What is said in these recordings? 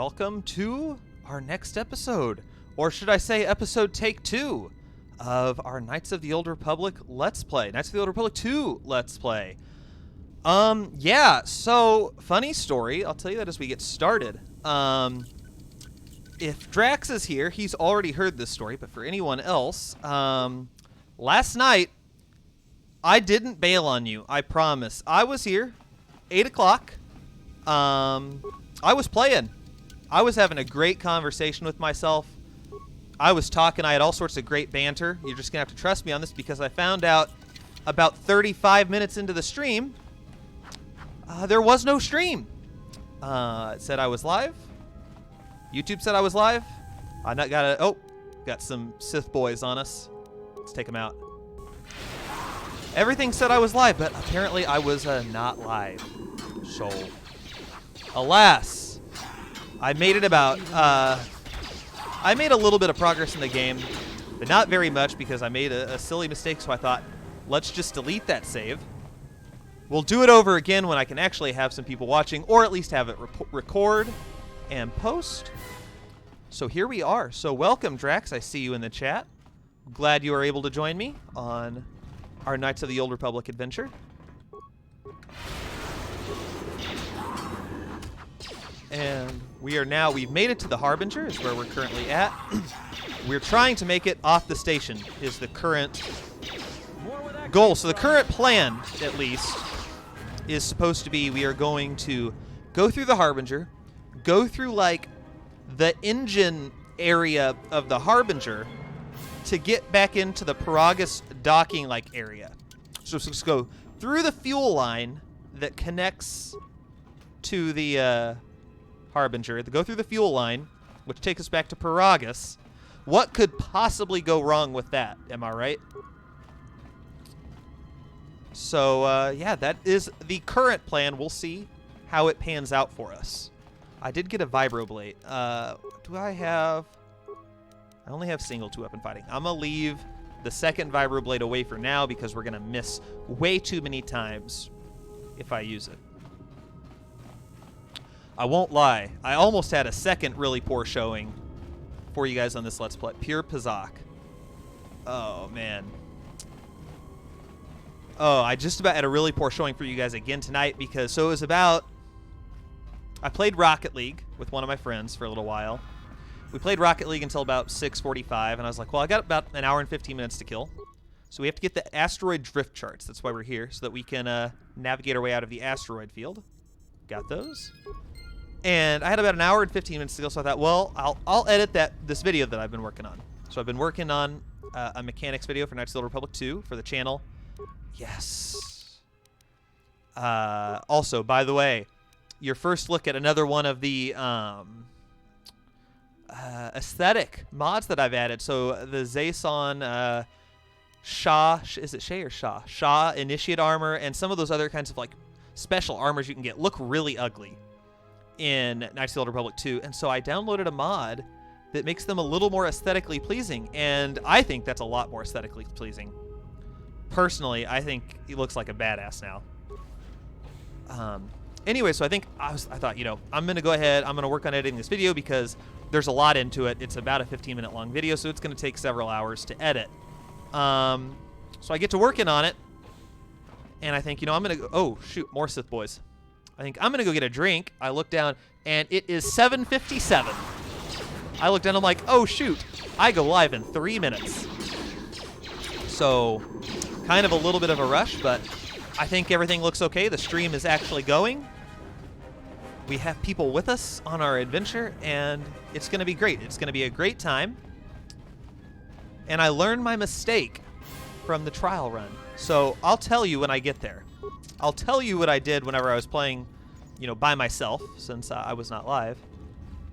welcome to our next episode, or should I say episode take 2 of our Knights of the Old Republic Let's Play. Knights of the Old Republic 2 Let's Play. Yeah, so, funny story, I'll tell you that as we get started. If Drax is here, he's already heard this story, but for anyone else, last night, I didn't bail on you, I promise. I was here, 8 o'clock, I was playing. I was having a great conversation with myself. I was talking. I had all sorts of great banter. You're just going to have to trust me on this because I found out about 35 minutes into the stream, there was no stream. It said I was live. YouTube said I was live. Got some Sith boys on us. Let's take them out. Everything said I was live, but apparently I was not live. So, alas, I made it about, I made a little bit of progress in the game, but not very much because I made a silly mistake, so I thought, let's just delete that save. We'll do it over again when I can actually have some people watching, or at least have it record and post. So here we are. So welcome, Drax. I see you in the chat. Glad you are able to join me on our Knights of the Old Republic adventure. And we've made it to the Harbinger, is where we're currently at. We're trying to make it off the station, is the current goal. So the current plan, at least, is supposed to be we are going to go through the Harbinger, go through, like, the engine area of the Harbinger to get back into the Peragus docking, like, area. So let's go through the fuel line that connects to the Harbinger, to go through the fuel line, which takes us back to Peragus. What could possibly go wrong with that? Am I right? So, yeah, that is the current plan. We'll see how it pans out for us. I did get a vibroblade. Do I have... I only have single 2-weapon fighting. I'm going to leave the second vibroblade away for now because we're going to miss way too many times if I use it. I won't lie. I almost had a second really poor showing for you guys on this Let's Play. Pure Pazak. Oh, man. Oh, I just about had a really poor showing for you guys again tonight because, so it was about, I played Rocket League with one of my friends for a little while. We played Rocket League until about 6:45, and I was like, well, I got about an hour and 15 minutes to kill. So we have to get the asteroid drift charts. That's why we're here, so that we can navigate our way out of the asteroid field. Got those. And I had about an hour and 15 minutes to go, so I thought, well, I'll edit this video that I've been working on. So I've been working on a mechanics video for Knights of the Old Republic 2 for the channel. Yes. Also, by the way, your first look at another one of the aesthetic mods that I've added. So the Zaison Shah, is it Shay or Shah? Shah Initiate Armor and some of those other kinds of like special armors you can get look really ugly in Knights of the Old Republic 2, and so I downloaded a mod that makes them a little more aesthetically pleasing, and I think that's a lot more aesthetically pleasing. Personally, I think he looks like a badass now. Anyway, so I thought, you know, I'm going to go ahead, I'm going to work on editing this video because there's a lot into it. It's about a 15-minute long video, so it's going to take several hours to edit. So I get to working on it, and I think, you know, I'm going to go, oh, shoot, more Sith boys. I think I'm going to go get a drink. I look down, and it is 7:57. I look down, I'm like, oh, shoot. I go live in 3 minutes. So, kind of a little bit of a rush, but I think everything looks okay. The stream is actually going. We have people with us on our adventure, and it's going to be great. It's going to be a great time. And I learned my mistake from the trial run. So, I'll tell you when I get there. I'll tell you what I did whenever I was playing, you know, by myself, since I was not live.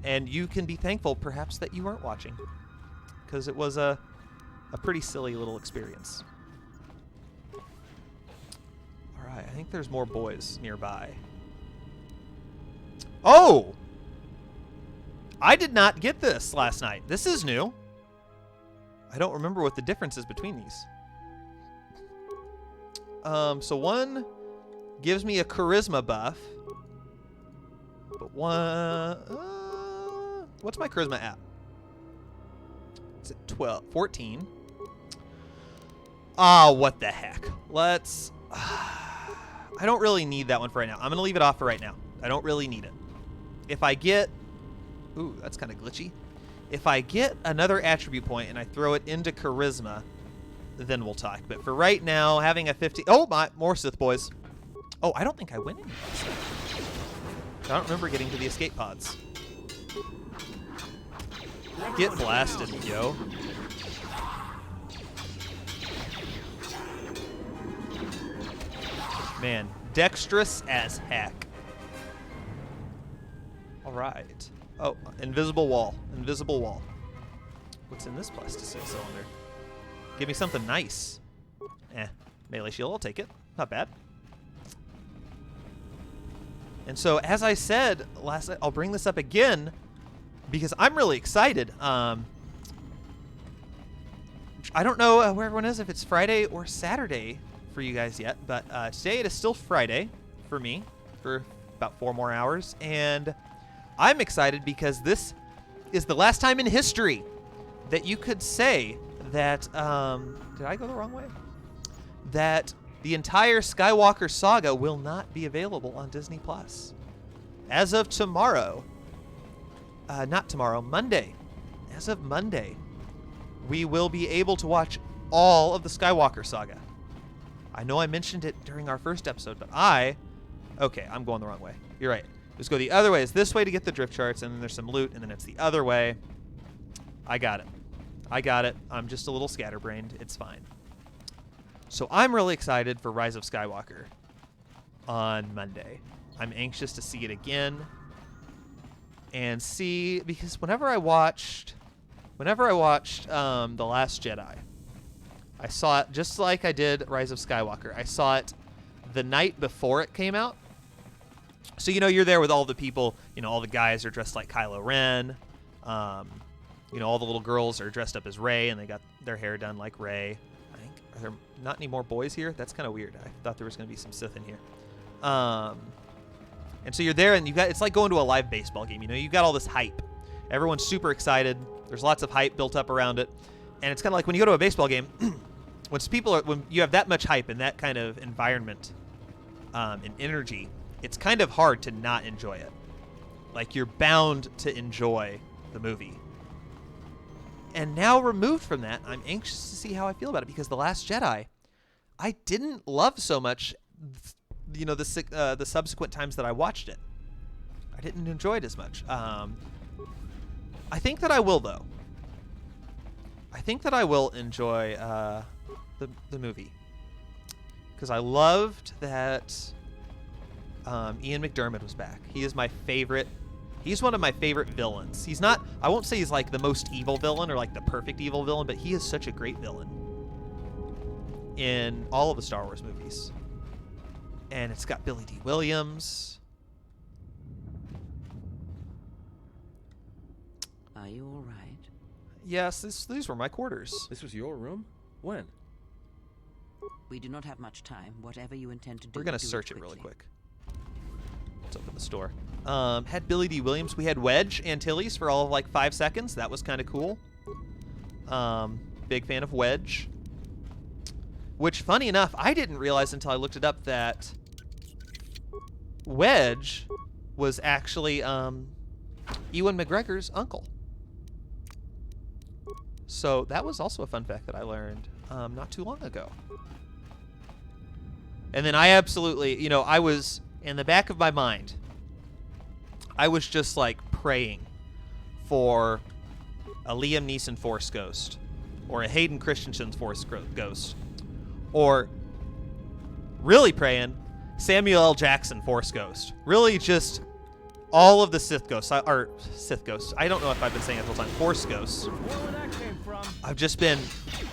And you can be thankful, perhaps, that you weren't watching. Because it was a pretty silly little experience. Alright, I think there's more boys nearby. Oh! I did not get this last night. This is new. I don't remember what the difference is between these. So one gives me a charisma buff, but one What's my charisma at? It's at 12, 14. Ah, what the heck? Let's... I don't really need that one for right now. I'm going to leave it off for right now. I don't really need it. If I get... Ooh, that's kind of glitchy. If I get another attribute point and I throw it into charisma, then we'll talk. But for right now, having a 50... Oh, my! More Sith boys. Oh, I don't think I went in. I don't remember getting to the escape pods. Get blasted, yo. Man, dexterous as heck. All right. Oh, invisible wall. Invisible wall. What's in this plasticine cylinder? Give me something nice. Melee shield, I'll take it. Not bad. And so, as I said last night, I'll bring this up again because I'm really excited. I don't know where everyone is, if it's Friday or Saturday for you guys yet, but today it is still Friday for me for about 4 more hours, and I'm excited because this is the last time in history that you could say that, did I go the wrong way? That the entire Skywalker saga will not be available on Disney+. As of tomorrow, not tomorrow, Monday. As of Monday, we will be able to watch all of the Skywalker saga. I know I mentioned it during our first episode, but okay, I'm going the wrong way. You're right. Just go the other way. It's this way to get the drift charts, and then there's some loot, and then it's the other way. I got it. I got it. I'm just a little scatterbrained. It's fine. So I'm really excited for Rise of Skywalker on Monday. I'm anxious to see it again and see, because whenever I watched The Last Jedi, I saw it just like I did Rise of Skywalker. I saw it the night before it came out. So, you know, you're there with all the people, you know, all the guys are dressed like Kylo Ren. You know, all the little girls are dressed up as Rey, and they got their hair done like Rey. I think, are there not any more boys here? That's kind of weird. I thought there was going to be some Sith in here. And so you're there, and it's like going to a live baseball game. You know, you got all this hype. Everyone's super excited. There's lots of hype built up around it. And it's kind of like when you go to a baseball game, when you have that much hype and that kind of environment and energy, it's kind of hard to not enjoy it. Like, you're bound to enjoy the movie. And now, removed from that, I'm anxious to see how I feel about it, because The Last Jedi, I didn't love so much, you know, the subsequent times that I watched it. I didn't enjoy it as much. I think that I will, though. I think that I will enjoy the movie, because I loved that Ian McDiarmid was back. He is my favorite. He's one of my favorite villains. He's not, I won't say he's like the most evil villain or like the perfect evil villain, but he is such a great villain in all of the Star Wars movies. And it's got Billy D. Williams. Are you all right? Yes, these were my quarters. This was your room? When? We do not have much time. Whatever you intend to do, We're going to do search it quickly. really quick. Let's open the store. Had Billy D. Williams. We had Wedge Antilles for all of like 5 seconds. That was kind of cool. Big fan of Wedge. Which, funny enough, I didn't realize until I looked it up that Wedge was actually Ewan McGregor's uncle. So that was also a fun fact that I learned not too long ago. And then I absolutely, you know, I was, in the back of my mind, I was just like praying for a Liam Neeson Force Ghost, or a Hayden Christensen Force Ghost, or really praying Samuel L. Jackson Force Ghost. Really just all of the Sith Ghosts, or Sith Ghosts. I don't know if I've been saying it the whole time. Force Ghosts. Where that came from?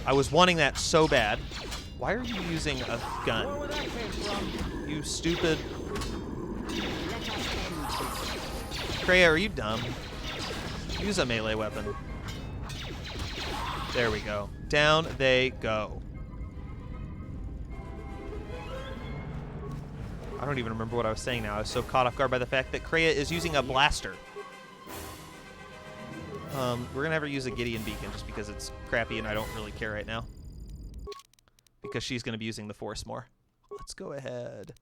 I was wanting that so bad. Why are you using a gun? Where that came from? You stupid. Kreia, are you dumb? Use a melee weapon. There we go. Down they go. I don't even remember what I was saying now. I was so caught off guard by the fact that Kreia is using a blaster. We're gonna have her use a Gideon beacon just because it's crappy and I don't really care right now. Because she's gonna be using the Force more. Let's go ahead.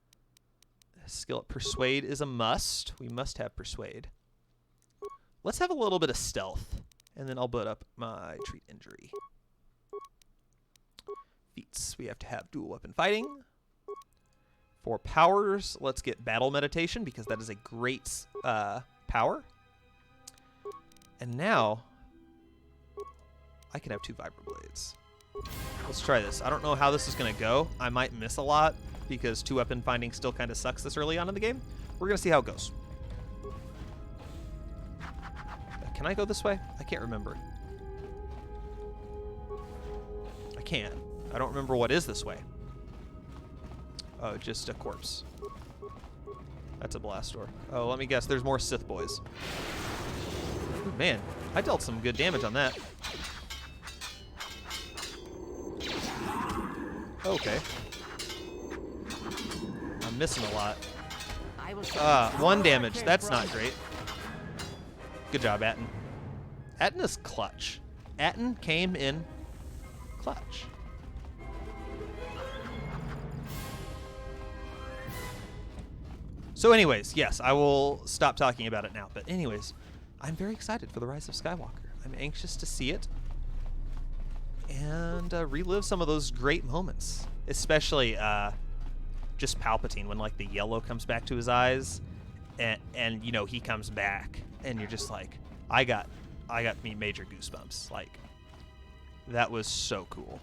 Skill Persuade is a must. We must have Persuade. Let's have a little bit of stealth, and then I'll put up my treat injury. Feats, we have to have dual weapon fighting. For powers, let's get battle meditation because that is a great power. And now I can have 2 vibroblades. Let's try this. I don't know how this is going to go. I might miss a lot because 2 weapon finding still kind of sucks this early on in the game. We're going to see how it goes. Can I go this way? I can't remember. I can. I don't remember what is this way. Oh, just a corpse. That's a blast door. Oh, let me guess. There's more Sith boys. Ooh, man, I dealt some good damage on that. Okay. I'm missing a lot. 1 damage. That's not great. Good job, Atten. Atten is clutch. Atten came in clutch. So anyways, yes, I will stop talking about it now. But anyways, I'm very excited for The Rise of Skywalker. I'm anxious to see it and relive some of those great moments, especially just Palpatine when like the yellow comes back to his eyes, and you know he comes back, and you're just like, I got me major goosebumps. Like that was so cool.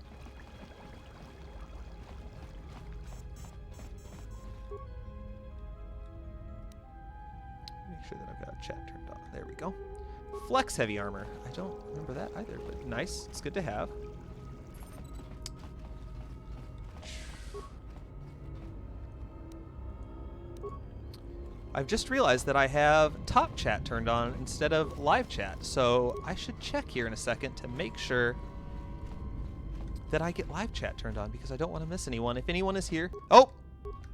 Make sure that I've got chat turned on. There we go. Flex heavy armor. I don't remember that either, but nice. It's good to have. I've just realized that I have top chat turned on instead of live chat, so I should check here in a second to make sure that I get live chat turned on because I don't want to miss anyone. If anyone is here... Oh!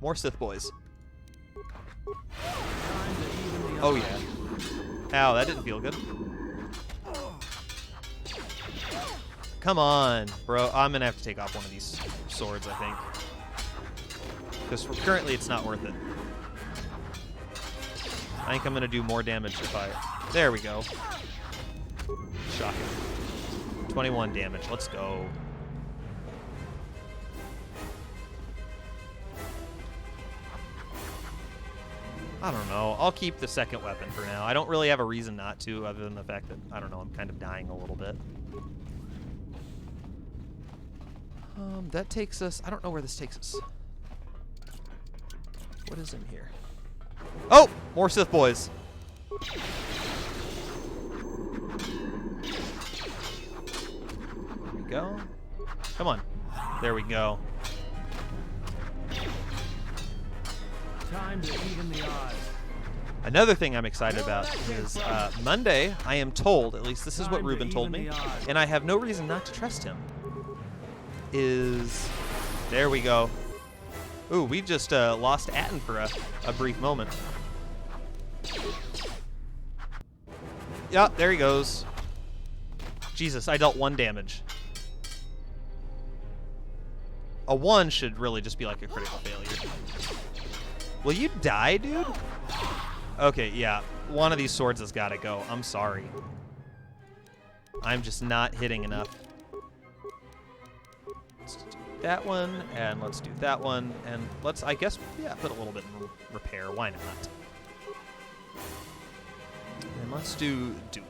More Sith boys. Oh, yeah. Ow, that didn't feel good. Come on, bro. I'm going to have to take off one of these swords, I think. Because currently it's not worth it. I think I'm going to do more damage if I... There we go. Shocking. 21 damage. Let's go. I don't know. I'll keep the second weapon for now. I don't really have a reason not to, other than the fact that, I don't know, I'm kind of dying a little bit. That takes us... I don't know where this takes us. What is in here? Oh! More Sith boys. There we go. Come on. There we go. Time to even the odds. Another thing I'm excited about is Monday, I am told, at least this is what Ruben told me, and I have no reason not to trust him, is... There we go. Ooh, we've just lost Atten for a brief moment. Yeah, there he goes. Jesus, I dealt 1 damage. A 1 should really just be like a critical failure. Will you die, dude? Okay, yeah. One of these swords has got to go. I'm sorry. I'm just not hitting enough. Let's do that one, and let's do that one, and let's, I guess, yeah, put a little bit in repair. Why not? And let's do dueling.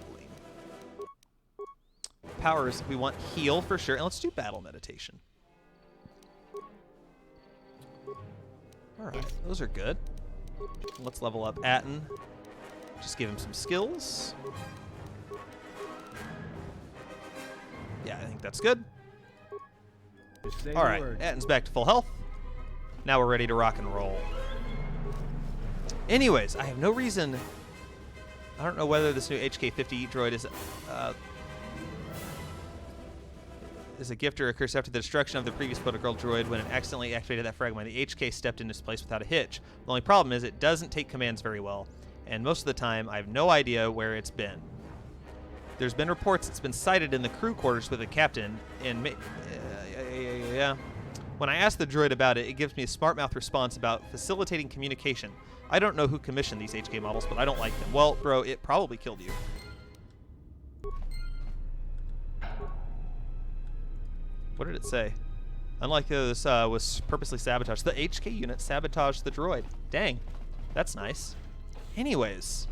Powers, we want heal for sure, and let's do battle meditation. Alright, those are good. Let's level up Atten. Just give him some skills. Yeah, I think that's good. Alright, Atten's back to full health. Now we're ready to rock and roll. Anyways, I have no reason... I don't know whether this new HK50 droid is a gift or a curse after the destruction of the previous protocol droid. When it accidentally activated that fragment, the HK stepped into its place without a hitch. The only problem is it doesn't take commands very well, and most of the time I have no idea where it's been. There's been reports it's been sighted in the crew quarters with a captain. And yeah. When I ask the droid about it, it gives me a smart mouth response about facilitating communication. I don't know who commissioned these HK models, but I don't like them. Well, bro, it probably killed you. What did it say? Unlike this was purposely sabotaged. The HK unit sabotaged the droid. Dang. That's nice. Anyways.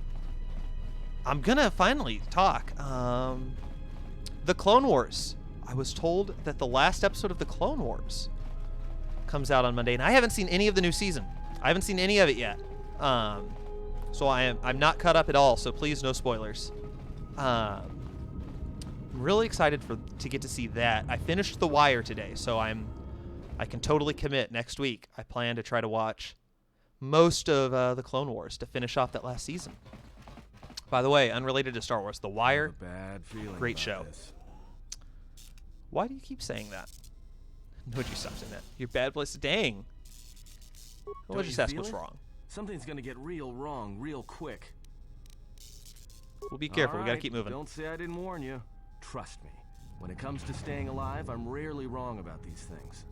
I'm gonna finally talk. The Clone Wars. I was told that the last episode of the Clone Wars comes out on Monday, and I haven't seen any of the new season. I haven't seen any of it yet. So I'm not caught up at all, so please no spoilers. I'm really excited to get to see that. I finished The Wire today, so I can totally commit next week. I plan to try to watch most of the Clone Wars to finish off that last season. By the way, unrelated to Star Wars, The Wire, great show. Why do you keep saying that? Would you stop saying that? Your bad place. Dang. I'll just ask what's wrong. Something's gonna get real wrong real quick. We'll be careful. We gotta keep moving. Don't say I didn't warn you. Trust me. When it comes to staying alive, I'm rarely wrong about these things.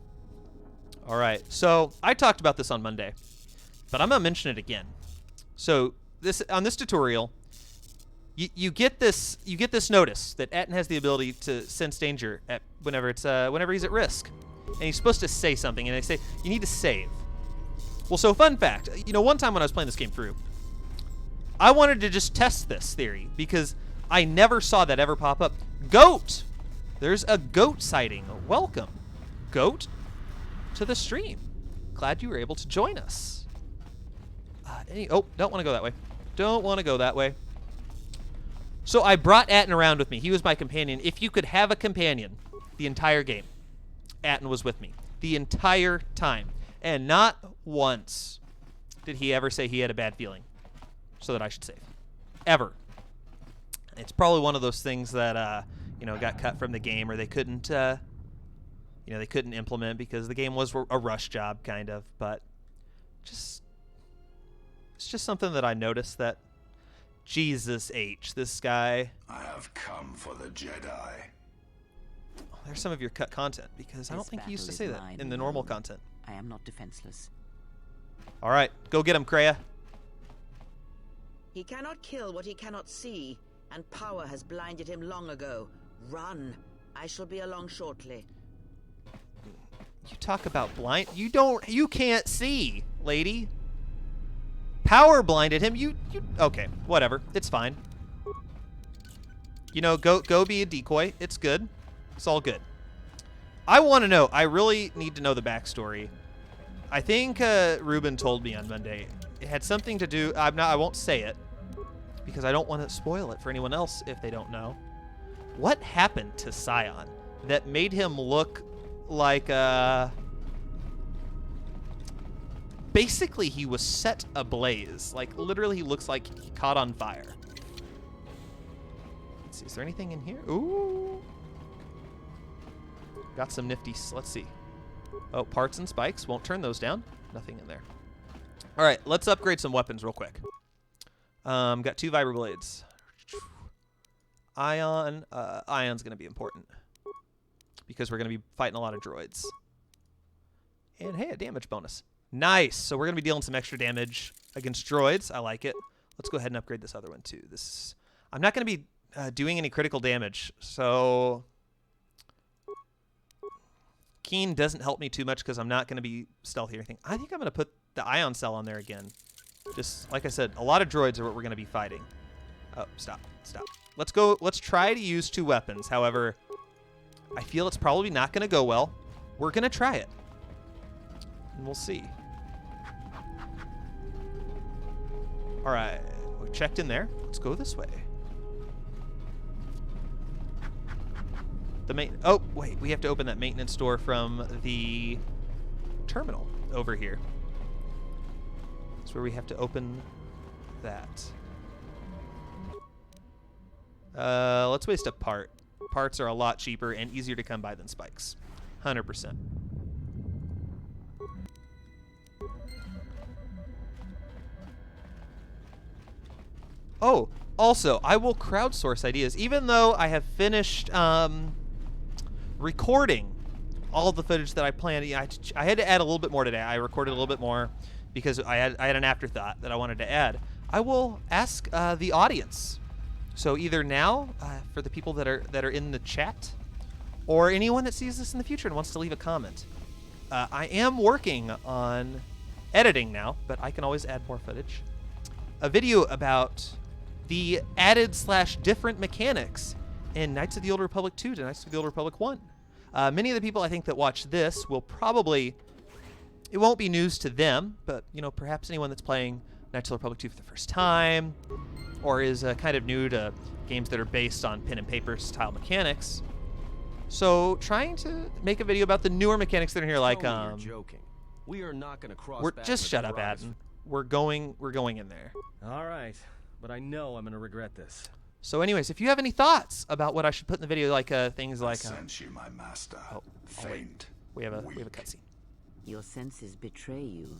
All right. So I talked about this on Monday, but I'm gonna mention it again. So on this tutorial, you get this notice that Atten has the ability to sense danger whenever he's at risk, and he's supposed to say something, and they say you need to save. Well, so fun fact, one time when I was playing this game through, I wanted to just test this theory because I never saw that ever pop up. Goat! There's a goat sighting. Welcome, goat, to the stream. Glad you were able to join us. Don't want to go that way. Don't want to go that way. So I brought Atten around with me. He was my companion. If you could have a companion the entire game, Atten was with me the entire time. And not once did he ever say he had a bad feeling so that I should save. Ever. It's probably one of those things that, got cut from the game, or they couldn't, they couldn't implement because the game was a rush job, kind of. But it's just something that I noticed that Jesus H, this guy. I have come for the Jedi. There's some of your cut content because I don't think he used to say that in the normal content. I am not defenseless. All right, go get him, Kreia. He cannot kill what he cannot see, and power has blinded him long ago. Run. I shall be along shortly. You talk about blind. You can't see, lady. Power blinded him. Okay, whatever. It's fine. Go be a decoy. It's good. It's all good. I want to know. I really need to know the backstory. I think Ruben told me on Monday. It had something to do. I won't say it because I don't want to spoil it for anyone else if they don't know. What happened to Scion that made him look like basically he was set ablaze? Like literally, he looks like he caught on fire. Let's see. Is there anything in here? Ooh. Got some nifty. Let's see. Oh, parts and spikes. Won't turn those down. Nothing in there. All right, let's upgrade some weapons real quick. Got 2 vibroblades. Ion's going to be important because we're going to be fighting a lot of droids. And hey, a damage bonus. Nice. So we're going to be dealing some extra damage against droids. I like it. Let's go ahead and upgrade this other one too. I'm not going to be doing any critical damage, so Keen doesn't help me too much because I'm not going to be stealthy or anything. I think I'm going to put the ion cell on there again. Just like I said, a lot of droids are what we're going to be fighting. Oh, stop. Let's go. Let's try to use 2 weapons. However, I feel it's probably not going to go well. We're going to try it. And we'll see. All right. We checked in there. Let's go this way. Oh, wait. We have to open that maintenance door from the terminal over here. That's where we have to open that. Let's waste a part. Parts are a lot cheaper and easier to come by than spikes. 100%. Oh, Also, I will crowdsource ideas, even though I have finished recording all the footage that I planned. I had to add a little bit more today. I recorded a little bit more because I had an afterthought that I wanted to add. I will ask the audience. So either now, for the people that are in the chat, or anyone that sees this in the future and wants to leave a comment. I am working on editing now, but I can always add more footage. A video about the added / different mechanics in Knights of the Old Republic 2 to Knights of the Old Republic 1. Many of the people I think that watch this will probably, it won't be news to them, but perhaps anyone that's playing Knights of the Republic 2 for the first time, or is kind of new to games that are based on pen and paper style mechanics. So trying to make a video about the newer mechanics that are here, like You're joking. We are not going to cross. we're back just with shut the up, rise. Adam. We're going in there. All right, but I know I'm going to regret this. So anyways, if you have any thoughts about what I should put in the video, like things like Sense you, my master. oh, Faint. we have a weak. cutscene. Your senses betray you,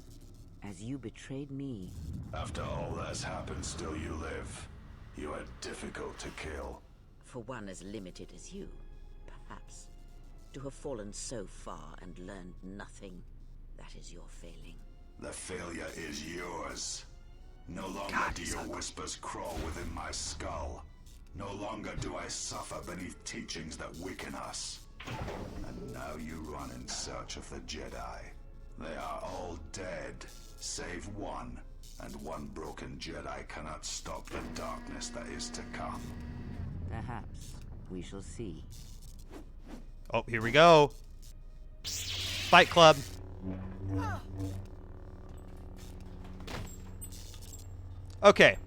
as you betrayed me. After all that's happened, still you live. You are difficult to kill. For one as limited as you, perhaps. To have fallen so far and learned nothing, that is your failing. The failure is yours. No longer do your whispers crawl within my skull. No longer do I suffer beneath teachings that weaken us. And now you run in search of the Jedi. They are all dead, save one. And one broken Jedi cannot stop the darkness that is to come. Perhaps we shall see. Oh, here we go. Fight Club. Okay.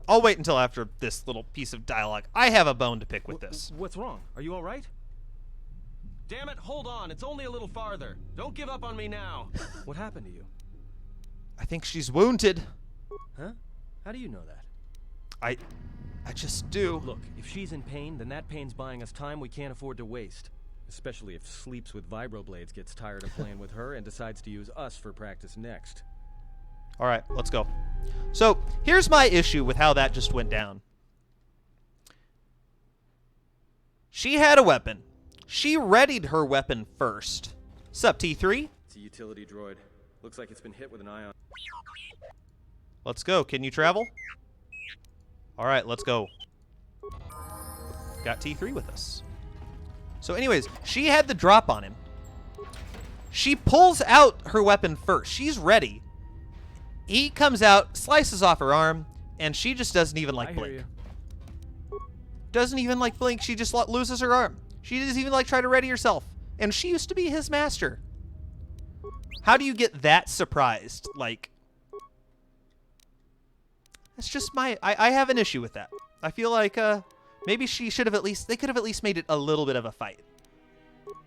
I'll wait until after this little piece of dialogue. I have a bone to pick with this. What's wrong? Are you all right? Damn it, hold on. It's only a little farther. Don't give up on me now. What happened to you? I think she's wounded. Huh? How do you know that? I just do. Look, if she's in pain, then that pain's buying us time we can't afford to waste. Especially if Sleeps with Vibroblades gets tired of playing with her and decides to use us for practice next. All right, let's go. So here's my issue with how that just went down. She had a weapon. She readied her weapon first. Sup, T3? It's a utility droid. Looks like it's been hit with an ion. Let's go. Can you travel? All right, let's go. Got T3 with us. So anyways, she had the drop on him. She pulls out her weapon first. She's ready. He comes out, slices off her arm, and she just doesn't even like blink. Doesn't even like blink. She just loses her arm. She doesn't even like try to ready herself. And she used to be his master. How do you get that surprised? Like, that's just my... I have an issue with that. I feel like maybe she should have at least... They could have at least made it a little bit of a fight.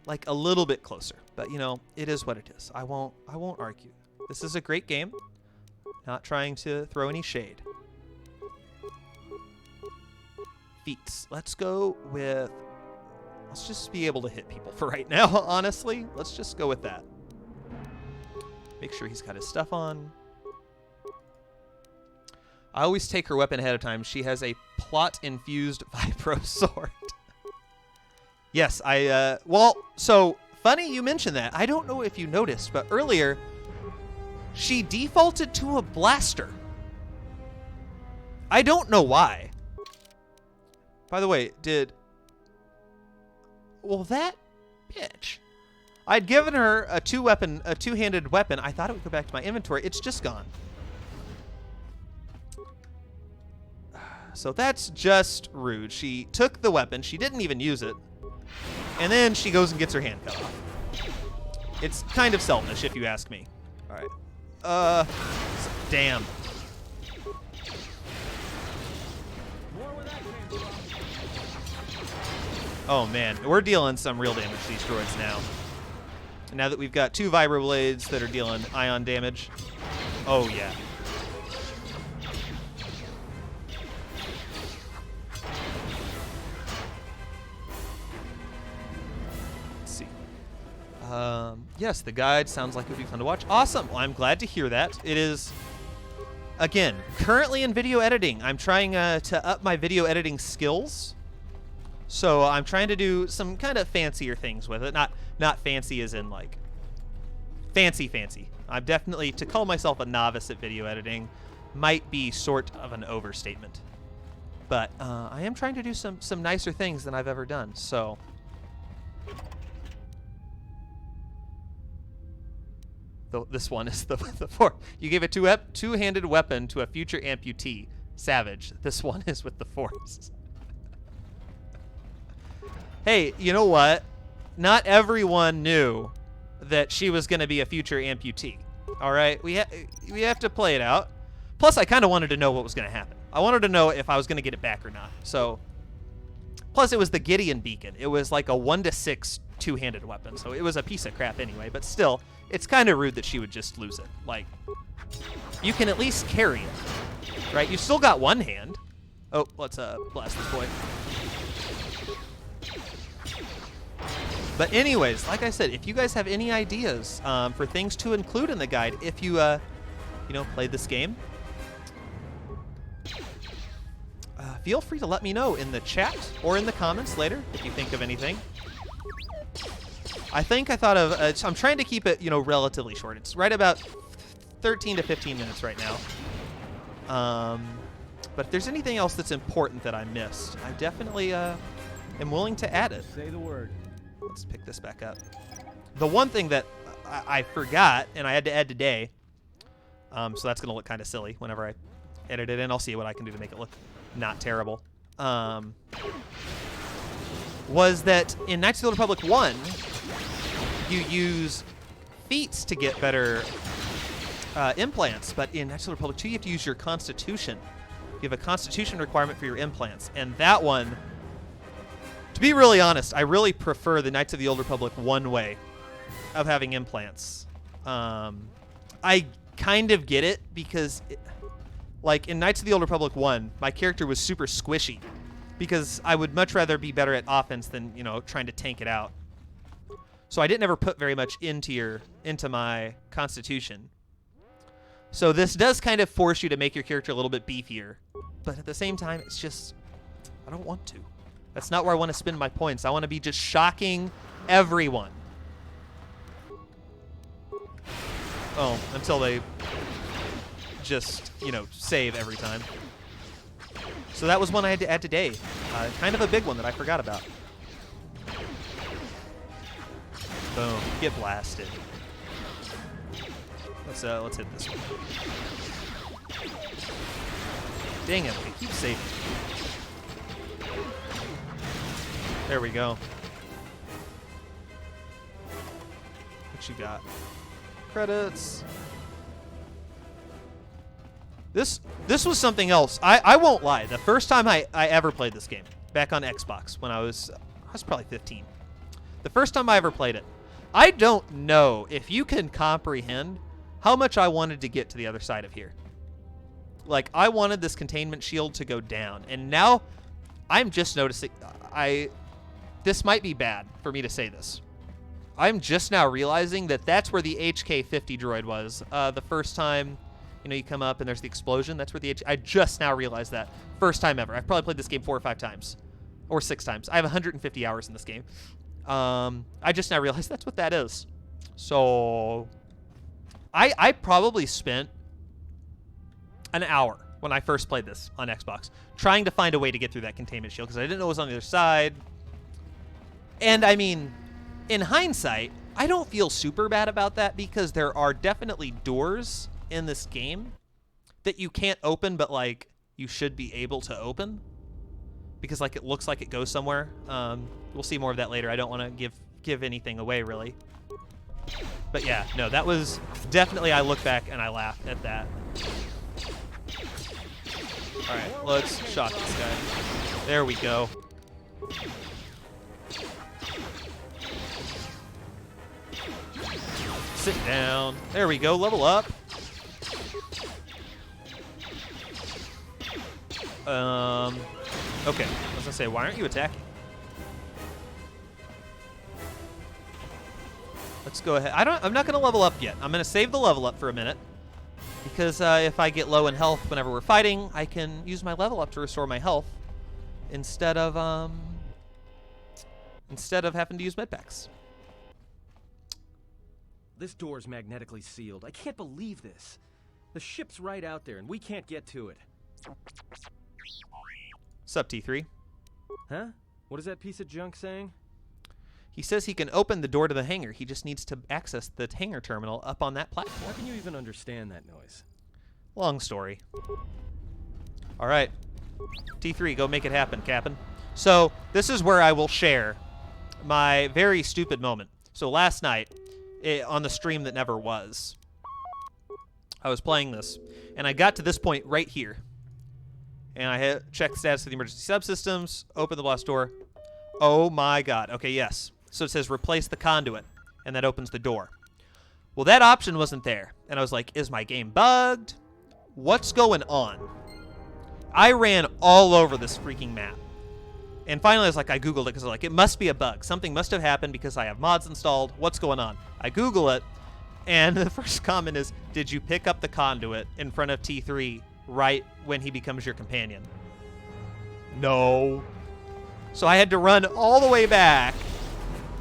Like, a little bit closer. But, it is what it is. I won't argue. This is a great game. Not trying to throw any shade. Feats. Let's go with... Let's just be able to hit people for right now, honestly. Let's just go with that. Make sure he's got his stuff on. I always take her weapon ahead of time. She has a plot-infused vibro sword. Yes, well, so, funny you mentioned that. I don't know if you noticed, but earlier, she defaulted to a blaster. I don't know why. By the way, well, that bitch. I'd given her a two-handed weapon. I thought it would go back to my inventory. It's just gone. So that's just rude. She took the weapon. She didn't even use it. And then she goes and gets her hand cut off. It's kind of selfish, if you ask me. All right. Damn. Oh, man. We're dealing some real damage to these droids now. Now that we've got 2 vibroblades that are dealing ion damage. Oh, yeah. Let's see. Yes, the guide sounds like it would be fun to watch. Awesome. Well, I'm glad to hear that. It is... Again, currently in video editing. I'm trying to up my video editing skills. So I'm trying to do some kind of fancier things with it. Not fancy as in like fancy. I'm definitely, to call myself a novice at video editing might be sort of an overstatement. But I am trying to do some nicer things than I've ever done. So this one is the four. You gave a two-handed weapon to a future amputee. Savage. This one is with the Force. Hey, you know what? Not everyone knew that she was going to be a future amputee. All right? We have to play it out. Plus, I kind of wanted to know what was going to happen. I wanted to know if I was going to get it back or not. So, plus it was the Gideon beacon. It was like a 1-to-6 two-handed weapon. So it was a piece of crap anyway. But still, it's kind of rude that she would just lose it. Like, you can at least carry it, right? You've still got one hand. Oh, let's blast this boy. But anyways, like I said, if you guys have any ideas for things to include in the guide, if you, played this game, feel free to let me know in the chat or in the comments later if you think of anything. I thought of, I'm trying to keep it, relatively short. It's right about 13 to 15 minutes right now. But if there's anything else that's important that I missed, I definitely am willing to add it. Say the word. Let's pick this back up. The one thing that I forgot, and I had to add today, so that's going to look kind of silly whenever I edit it in. I'll see what I can do to make it look not terrible. Was that in Knights of the Old Republic 1, you use feats to get better implants, but in Knights of the Republic 2, you have to use your Constitution. You have a Constitution requirement for your implants, and that one, to be really honest, I really prefer the Knights of the Old Republic 1 way of having implants. I kind of get it because, like in Knights of the Old Republic 1, my character was super squishy because I would much rather be better at offense than, trying to tank it out. So I didn't ever put very much into my Constitution. So this does kind of force you to make your character a little bit beefier. But at the same time, it's just, I don't want to. That's not where I want to spend my points. I want to be just shocking everyone. Oh, until they just, save every time. So that was one I had to add today. Kind of a big one that I forgot about. Boom. Get blasted. Let's hit this one. Dang it, they keep saving. There we go. What you got? Credits. This was something else. I won't lie. The first time I ever played this game, back on Xbox, when I was probably 15. The first time I ever played it, I don't know if you can comprehend how much I wanted to get to the other side of here. Like, I wanted this containment shield to go down, and now I'm just noticing, this might be bad for me to say this. I'm just now realizing that that's where the HK-50 droid was. The first time, you come up and there's the explosion, that's where I just now realized that. First time ever. I've probably played this game 4 or 5 times. Or 6 times. I have 150 hours in this game. I just now realized that's what that is. So I probably spent an hour when I first played this on Xbox trying to find a way to get through that containment shield because I didn't know it was on the other side. And I mean, in hindsight, I don't feel super bad about that because there are definitely doors in this game that you can't open, but like you should be able to open because like it looks like it goes somewhere. We'll see more of that later. I don't want to give anything away really. But yeah, no, that was definitely, I look back and I laugh at that. All right, let's shock this guy. There we go. Sit down. There we go, level up. Okay, I was gonna say, why aren't you attacking? Let's go ahead. I'm not gonna level up yet. I'm gonna save the level up for a minute. Because if I get low in health whenever we're fighting, I can use my level up to restore my health instead of having to use medpacks. This door's magnetically sealed. I can't believe this. The ship's right out there, and we can't get to it. Sup, T3? Huh? What is that piece of junk saying? He says he can open the door to the hangar. He just needs to access the hangar terminal up on that How platform. can you even understand that noise? Long story. All right. T3, go make it happen, Captain. So this is where I will share my very stupid moment. So last night, on the stream that never was, I was playing this, and I got to this point right here. And I hit check the status of the emergency subsystems, open the blast door. Oh my god. Okay, yes. So it says replace the conduit, and that opens the door. Well, that option wasn't there. And I was like, is my game bugged? What's going on? I ran all over this freaking map. And finally, I was like, I Googled it because I was like, it must be a bug. Something must have happened because I have mods installed. What's going on? I Google it, and the first comment is, did you pick up the conduit in front of T3 right when he becomes your companion? No. So I had to run all the way back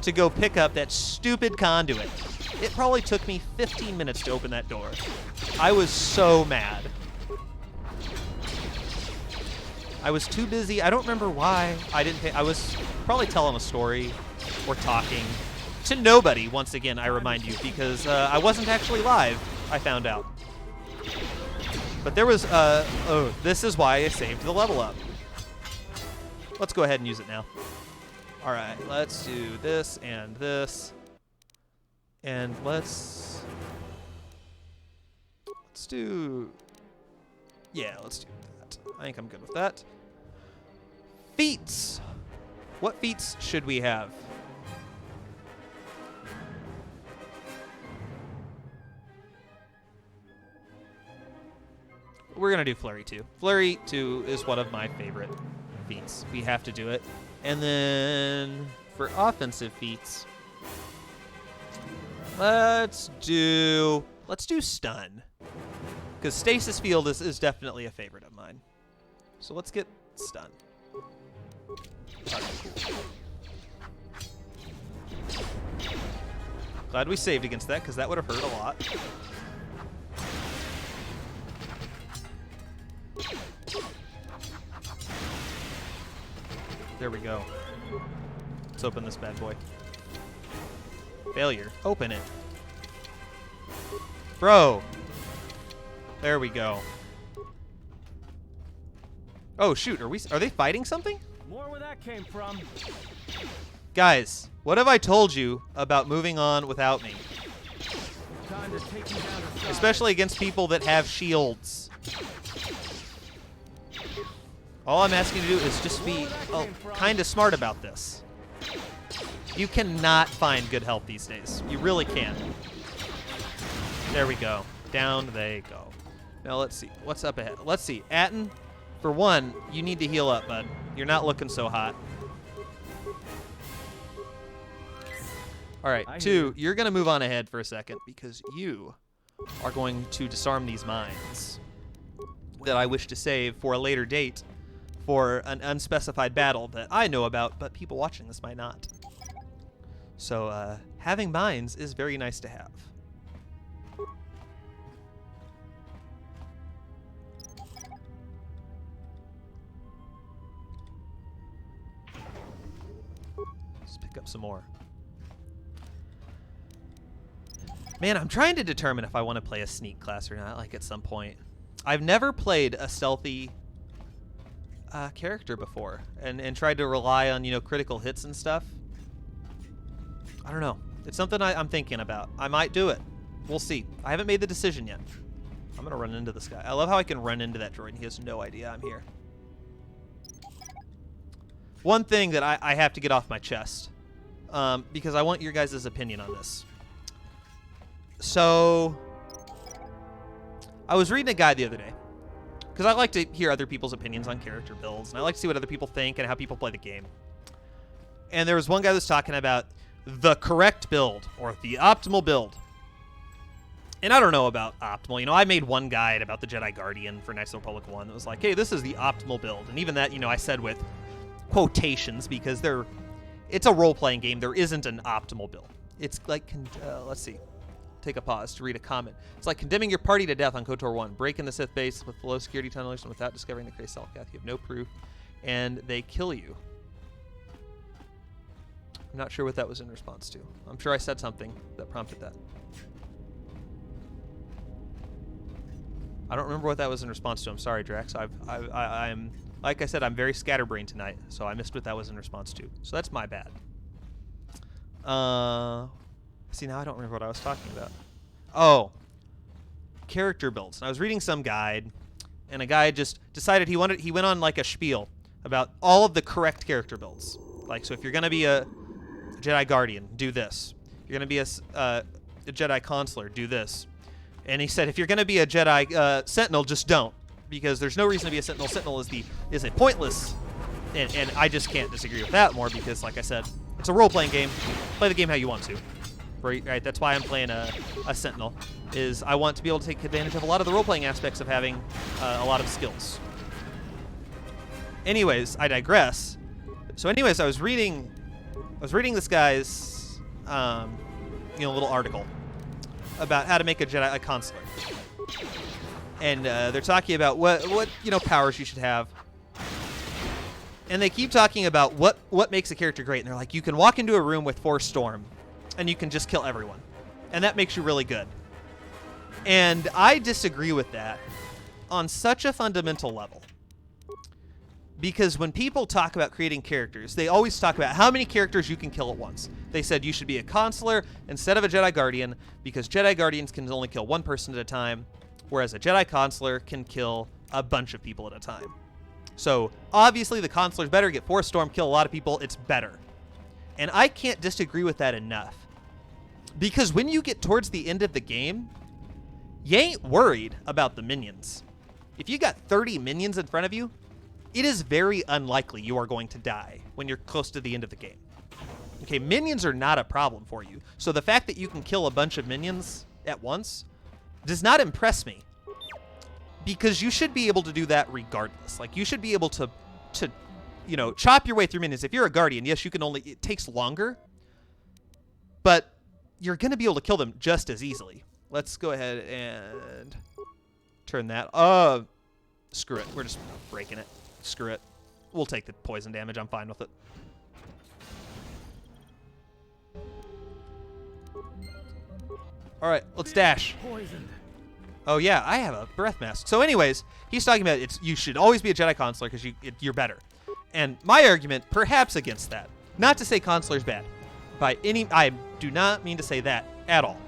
to go pick up that stupid conduit. It probably took me 15 minutes to open that door. I was so mad. I was too busy. I don't remember why I didn't pay. I was probably telling a story or talking to nobody, once again, I remind you, because I wasn't actually live, I found out. But there was, oh, this is why I saved the level up. Let's go ahead and use it now. All right, let's do this and this. And let's do, yeah, let's do that. I think I'm good with that. Feats. What feats should we have? We're going to do Flurry 2. Flurry 2 is one of my favorite feats. We have to do it. And then for offensive feats, let's do Stun. Because Stasis Field is definitely a favorite of mine. So let's get Stun. Glad we saved against that, because that would have hurt a lot. There we go. Let's open this bad boy. Failure. Open it. Bro. There we go. Oh shoot, are they fighting something? More where that came from. Guys, what have I told you about moving on without me? Time to take you down to size. Especially against people that have shields. All I'm asking you to do is just be kind of smart about this. You cannot find good health these days. You really can't. There we go. Down they go. Now let's see. What's up ahead? Let's see. Atten, for one, you need to heal up, bud. You're not looking so hot. All right, two, you're going to move on ahead for a second because you are going to disarm these mines that I wish to save for a later date for an unspecified battle that I know about, but people watching this might not. So having mines is very nice to have. Let's pick up some more. Man, I'm trying to determine if I want to play a sneak class or not, like at some point. I've never played a stealthy character before and tried to rely on, you know, critical hits and stuff. I don't know. It's something I'm thinking about. I might do it. We'll see. I haven't made the decision yet. I'm going to run into this guy. I love how I can run into that droid and he has no idea I'm here. One thing that I have to get off my chest, because I want your guys' opinion on this. So, I was reading a guide the other day, because I like to hear other people's opinions on character builds, and I like to see what other people think and how people play the game. And there was one guy that was talking about the correct build, or the optimal build. And I don't know about optimal. You know, I made one guide about the Jedi Guardian for Knights of the Republic 1 that was like, hey, this is the optimal build. And even that, you know, I said with quotations because it's a role-playing game. There isn't an optimal build. It's like, let's see. Take a pause to read a comment. It's like condemning your party to death on KOTOR 1. Break in the Sith base with low security tunnels and without discovering the Krayt Selkath. You have no proof, and they kill you. I'm not sure what that was in response to. I'm sure I said something that prompted that. I don't remember what that was in response to. I'm sorry, Drax. I'm like I said, I'm very scatterbrained tonight, so I missed what that was in response to. So that's my bad. See, now I don't remember what I was talking about. Oh, character builds. And I was reading some guide, and a guy just decided he went on like a spiel about all of the correct character builds. Like, so if you're going to be a Jedi Guardian, do this. If you're going to be a Jedi Consular, do this. And he said, if you're going to be a Jedi Sentinel, just don't, because there's no reason to be a Sentinel. Sentinel is a pointless, and I just can't disagree with that more because, like I said, it's a role-playing game. Play the game how you want to. Right? That's why I'm playing a Sentinel, is I want to be able to take advantage of a lot of the role-playing aspects of having a lot of skills. Anyways, I digress. So anyways, I was reading this guy's little article about how to make a Jedi Consular. And they're talking about what powers you should have. And they keep talking about what makes a character great. And they're like, you can walk into a room with Force Storm, and you can just kill everyone. And that makes you really good. And I disagree with that on such a fundamental level. Because when people talk about creating characters, they always talk about how many characters you can kill at once. They said you should be a Consular instead of a Jedi Guardian because Jedi Guardians can only kill one person at a time, whereas a Jedi Consular can kill a bunch of people at a time. So obviously the Consular's better. Get Force Storm, kill a lot of people. It's better. And I can't disagree with that enough. Because when you get towards the end of the game, you ain't worried about the minions. If you got 30 minions in front of you, it is very unlikely you are going to die when you're close to the end of the game. Okay, minions are not a problem for you. So the fact that you can kill a bunch of minions at once does not impress me. Because you should be able to do that regardless. Like, you should be able to chop your way through minions. If you're a Guardian, yes, it takes longer, but you're going to be able to kill them just as easily. Let's go ahead and turn that. Screw it. We're just breaking it. Screw it. We'll take the poison damage. I'm fine with it. All right, let's dash. Poisoned. Oh, yeah, I have a breath mask. So anyways, he's talking about you should always be a Jedi Consular because you're better. And my argument, perhaps against that, not to say Consular's bad. I do not mean to say that at all.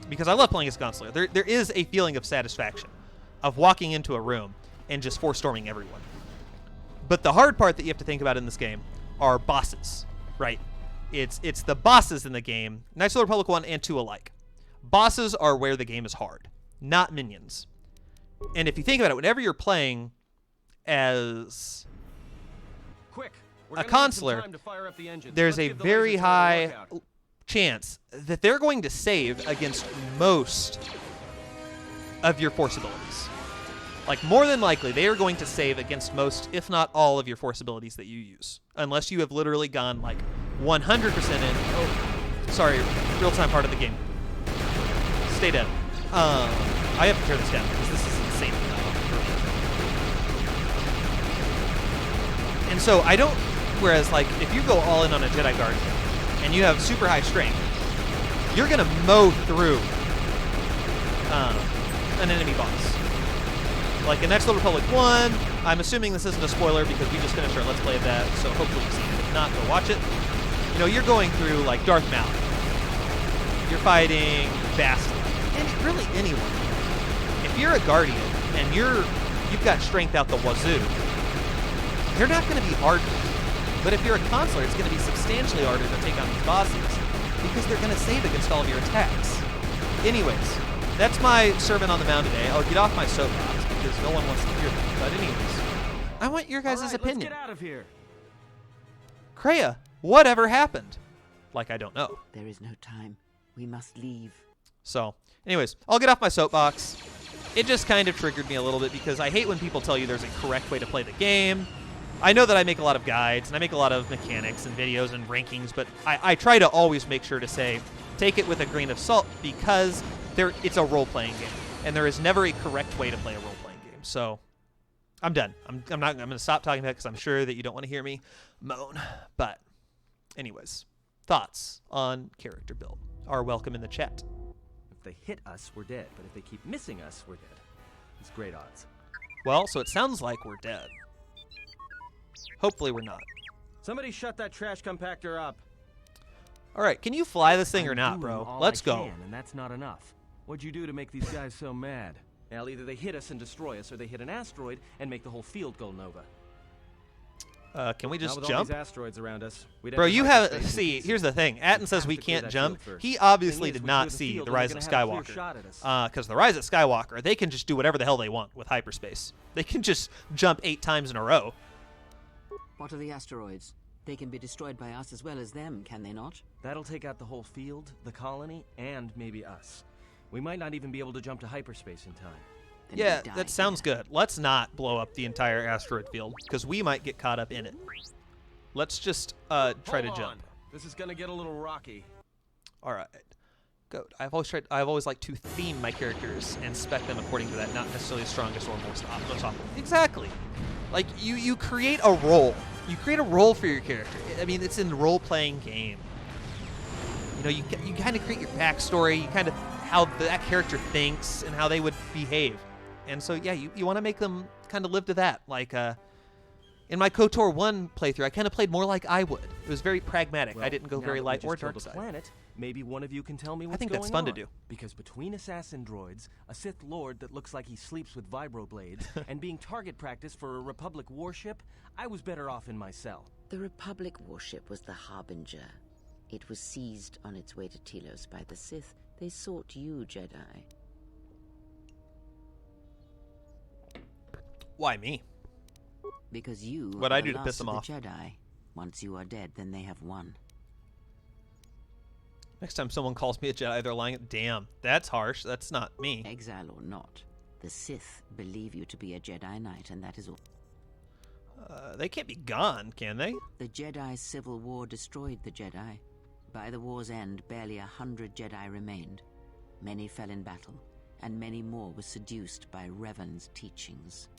Because I love playing as Consular. There is a feeling of satisfaction of walking into a room and just Force Storming everyone. But the hard part that you have to think about in this game are bosses, right? It's the bosses in the game, Knights of the Republic 1 and 2 alike. Bosses are where the game is hard, not minions. And if you think about it, whenever you're playing as a Consular, there's a very high chance that they're going to save against most of your Force abilities. Like, more than likely, they are going to save against most, if not all, of your Force abilities that you use. Unless you have literally gone, like, 100% in. Oh, sorry, real-time part of the game. Stay dead. I have to tear this down because this is insane. And so I don't... Whereas, like, if you go all in on a Jedi Guardian and you have super high strength, you're going to mow through an enemy boss. Like in Knights of the Republic 1, I'm assuming this isn't a spoiler because we just finished our Let's Play of that, so hopefully you've seen it. If not, go watch it. You know, you're going through, like, Darth Maul. You're fighting Bastila. And really anyone. If you're a Guardian and you've got strength out the wazoo, they're not going to be hard. But if you're a Consular, it's going to be substantially harder to take on these bosses because they're going to save against all of your attacks. Anyways, that's my sermon on the mound today. I'll get off my soapbox because no one wants to hear that. But anyways, I want your guys' opinion. Let's get out of here. Kreia, whatever happened? Like, I don't know. There is no time. We must leave. So, anyways, I'll get off my soapbox. It just kind of triggered me a little bit because I hate when people tell you there's a correct way to play the game. I know that I make a lot of guides and I make a lot of mechanics and videos and rankings, but I try to always make sure to say, take it with a grain of salt because it's a role-playing game, and there is never a correct way to play a role-playing game. So, I'm done. I'm going to stop talking about it because I'm sure that you don't want to hear me moan. But, anyways, thoughts on character build are welcome in the chat. If they hit us, we're dead. But if they keep missing us, we're dead. It's great odds. Well, so it sounds like we're dead. Hopefully we're not. Somebody shut that trash compactor up. All right, can you fly this thing or I'm not, doing bro? all Let's I go. can, and that's not enough. What'd you do to make these guys so mad? Well, either they hit us and destroy us, or they hit an asteroid and make the whole field go nova. Can we just Not with jump? all these asteroids around us. We'd Bro, have to you hyperspace have... in See, pieces. here's the thing. Atten We says have we to clear can't that jump. field first. He obviously Thing is, did we not clear the see field The and Rise they're of gonna have a clear shot at Skywalker. us. Because The Rise of Skywalker, they can just do whatever the hell they want with hyperspace. They can just jump 8 times in a row. What are the asteroids? They can be destroyed by us as well as them, can they not? That'll take out the whole field, the colony, and maybe us. We might not even be able to jump to hyperspace in time. Then Yeah, we die that sounds here. good. Let's not blow up the entire asteroid field, because we might get caught up in it. Let's just try to Hold jump. on. This is gonna get a little rocky. All right. Good. I've always liked to theme my characters and spec them according to that, not necessarily the strongest or most optimal. Exactly. Like you create a role. You create a role for your character. I mean, it's in the role-playing game. You know, you kind of create your backstory, you kind of how that character thinks and how they would behave. And so yeah, you want to make them kind of live to that. Like in my KOTOR 1 playthrough, I kind of played more like I would. It was very pragmatic. I didn't go now very that we light just or killed dark a side. planet, maybe one of you can tell me what's think going that's fun to on. do. Because between assassin droids, a Sith Lord that looks like he sleeps with vibroblades, and being target practice for a Republic warship, I was better off in my cell. The Republic warship was the Harbinger. It was seized on its way to Telos by the Sith. They sought you, Jedi. Why me? Because you What'd are I the do to piss last them of off? the Jedi. Once you are dead, then they have won. Next time someone calls me a Jedi, they're lying. Damn, that's harsh. That's not me. Exile or not, the Sith believe you to be a Jedi Knight, and that is all. They can't be gone, can they? The Jedi Civil War destroyed the Jedi. By the war's end, barely 100 Jedi remained. Many fell in battle, and many more were seduced by Revan's teachings.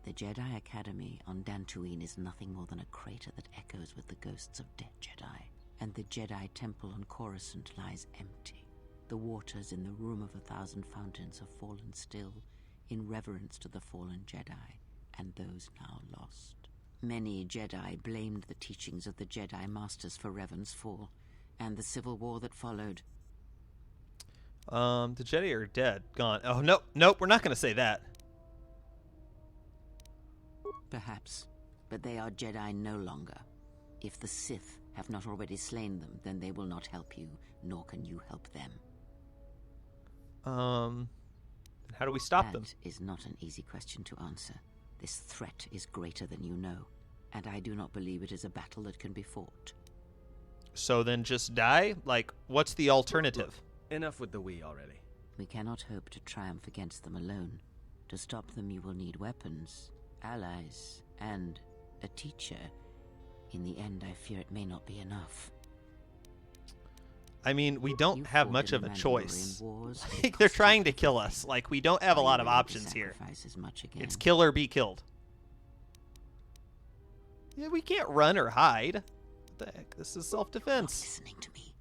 The Jedi Academy on Dantooine is nothing more than a crater that echoes with the ghosts of dead Jedi, and the Jedi Temple on Coruscant lies empty. The waters in the Room of 1,000 Fountains have fallen still, in reverence to the fallen Jedi, and those now lost. Many Jedi blamed the teachings of the Jedi Masters for Revan's fall, and the civil war that followed. The Jedi are dead, gone. Oh, nope, we're not going to say that. Perhaps, but they are Jedi no longer. If the Sith have not already slain them, then they will not help you, nor can you help them. How do we stop them? That is not an easy question to answer. This threat is greater than you know, and I do not believe it is a battle that can be fought. So then just die? Like, what's the alternative? Enough with the we already. We cannot hope to triumph against them alone. To stop them, you will need weapons, allies, and a teacher. In the end, I fear it may not be enough. I mean, we don't You have fought much in of a the choice. Mandalorian Wars. They Like, they're cost you trying to kill everything. us. Like, we don't have a lot of Are you willing to options here. sacrifice as much again? It's kill or be killed. Yeah, we can't run or hide. What the heck? This is Not self-defense. listening to me.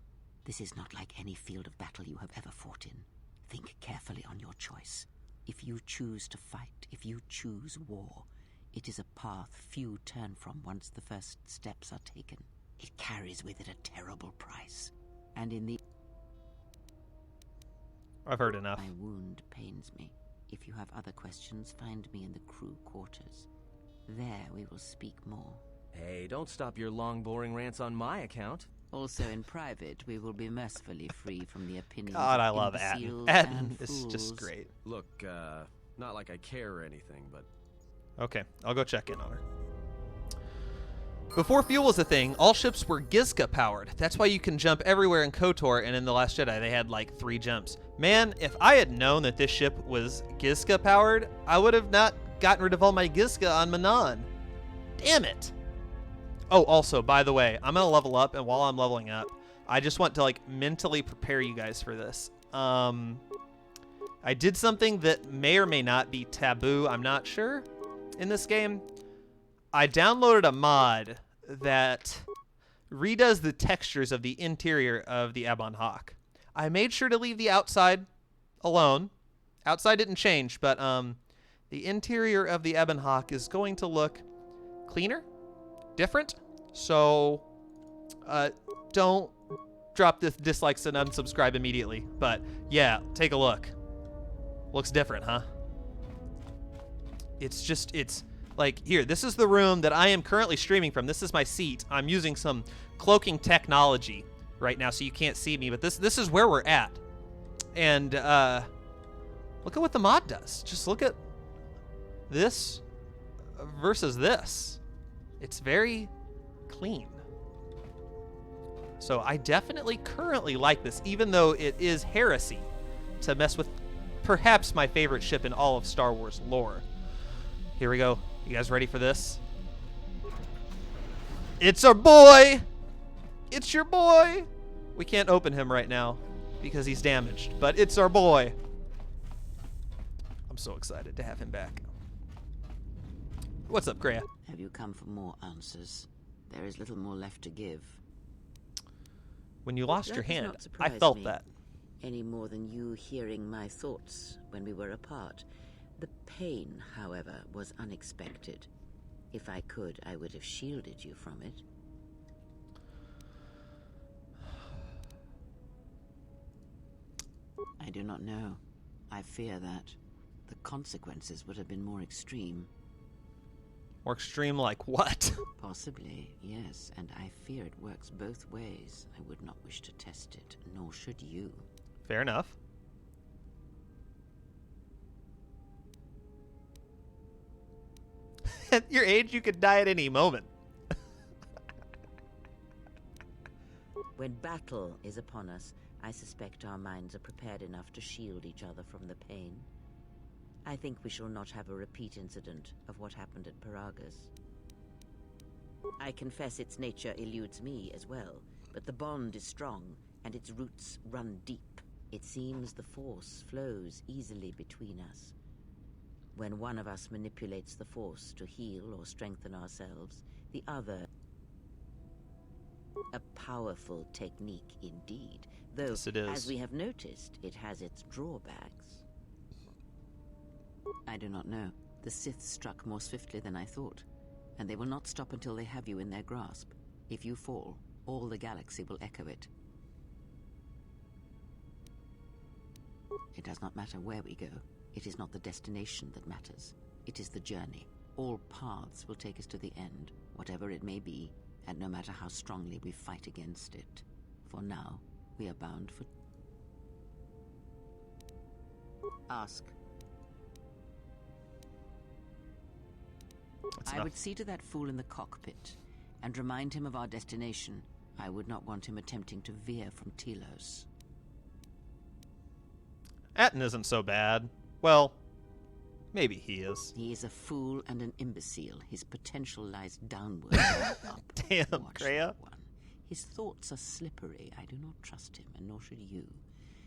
This is not like any field of battle you have ever fought in. Think carefully on your choice. If you choose to fight, if you choose war, it is a path few turn from once the first steps are taken. It carries with it a terrible price. And in the I've heard enough. my wound pains me. If you have other questions, find me in the crew quarters. There we will speak more. Hey, don't stop your long, boring rants on my account. Also in private, we will be mercifully free from the opinions God, I of love Atten. imbeciles Atten and is just fools. great. Look, not like I care or anything, but Okay, I'll go check in on her. Before fuel was a thing, all ships were Gizka powered. That's why you can jump everywhere in KOTOR, and in The Last Jedi they had like 3 jumps. Man, if I had known that this ship was Gizka powered, I would have not gotten rid of all my Gizka on Manon. Damn it. Oh, also, by the way, I'm gonna level up, and while I'm leveling up, I just want to like mentally prepare you guys for this. I did something that may or may not be taboo, I'm not sure, in this game. I downloaded a mod that redoes the textures of the interior of the Ebon Hawk. I made sure to leave the outside alone. Outside didn't change, but the interior of the Ebon Hawk is going to look cleaner, different. So don't drop the dislikes and unsubscribe immediately. But yeah, take a look. Looks different, huh? It's like, here, this is the room that I am currently streaming from. This is my seat. I'm using some cloaking technology right now, so you can't see me, but this is where we're at. And look at what the mod does. Just look at this versus this. It's very clean. So I definitely currently like this, even though it is heresy to mess with perhaps my favorite ship in all of Star Wars lore. Here we go. You guys ready for this? It's our boy! It's your boy! We can't open him right now because he's damaged, but it's our boy. I'm so excited to have him back. What's up, Kreia? Have you come for more answers? There is little more left to give. When you lost That your does hand, not I surprise felt me, that. any more than you hearing my thoughts when we were apart. The pain, however, was unexpected. If I could, I would have shielded you from it. I do not know. I fear that the consequences would have been more extreme. More extreme like what? Possibly, yes, and I fear it works both ways. I would not wish to test it, nor should you. Fair enough. At your age, you could die at any moment. When battle is upon us, I suspect our minds are prepared enough to shield each other from the pain. I think we shall not have a repeat incident of what happened at Paragas. I confess its nature eludes me as well, but the bond is strong, and its roots run deep. It seems the Force flows easily between us. When one of us manipulates the Force to heal or strengthen ourselves, the other... A powerful technique indeed, though, Yes, it is. as we have noticed, it has its drawbacks. I do not know. The Sith struck more swiftly than I thought, and they will not stop until they have you in their grasp. If you fall, all the galaxy will echo it. It does not matter where we go. It is not the destination that matters. It is the journey. All paths will take us to the end, whatever it may be, and no matter how strongly we fight against it. For now, we are bound for... Ask. That's I enough. would see to that fool in the cockpit, and remind him of our destination. I would not want him attempting to veer from Telos. Atten isn't so bad. Well, maybe he is. He is a fool and an imbecile. His potential lies downward, not up. Damn, Watch Kreia. that one. His thoughts are slippery. I do not trust him, and nor should you.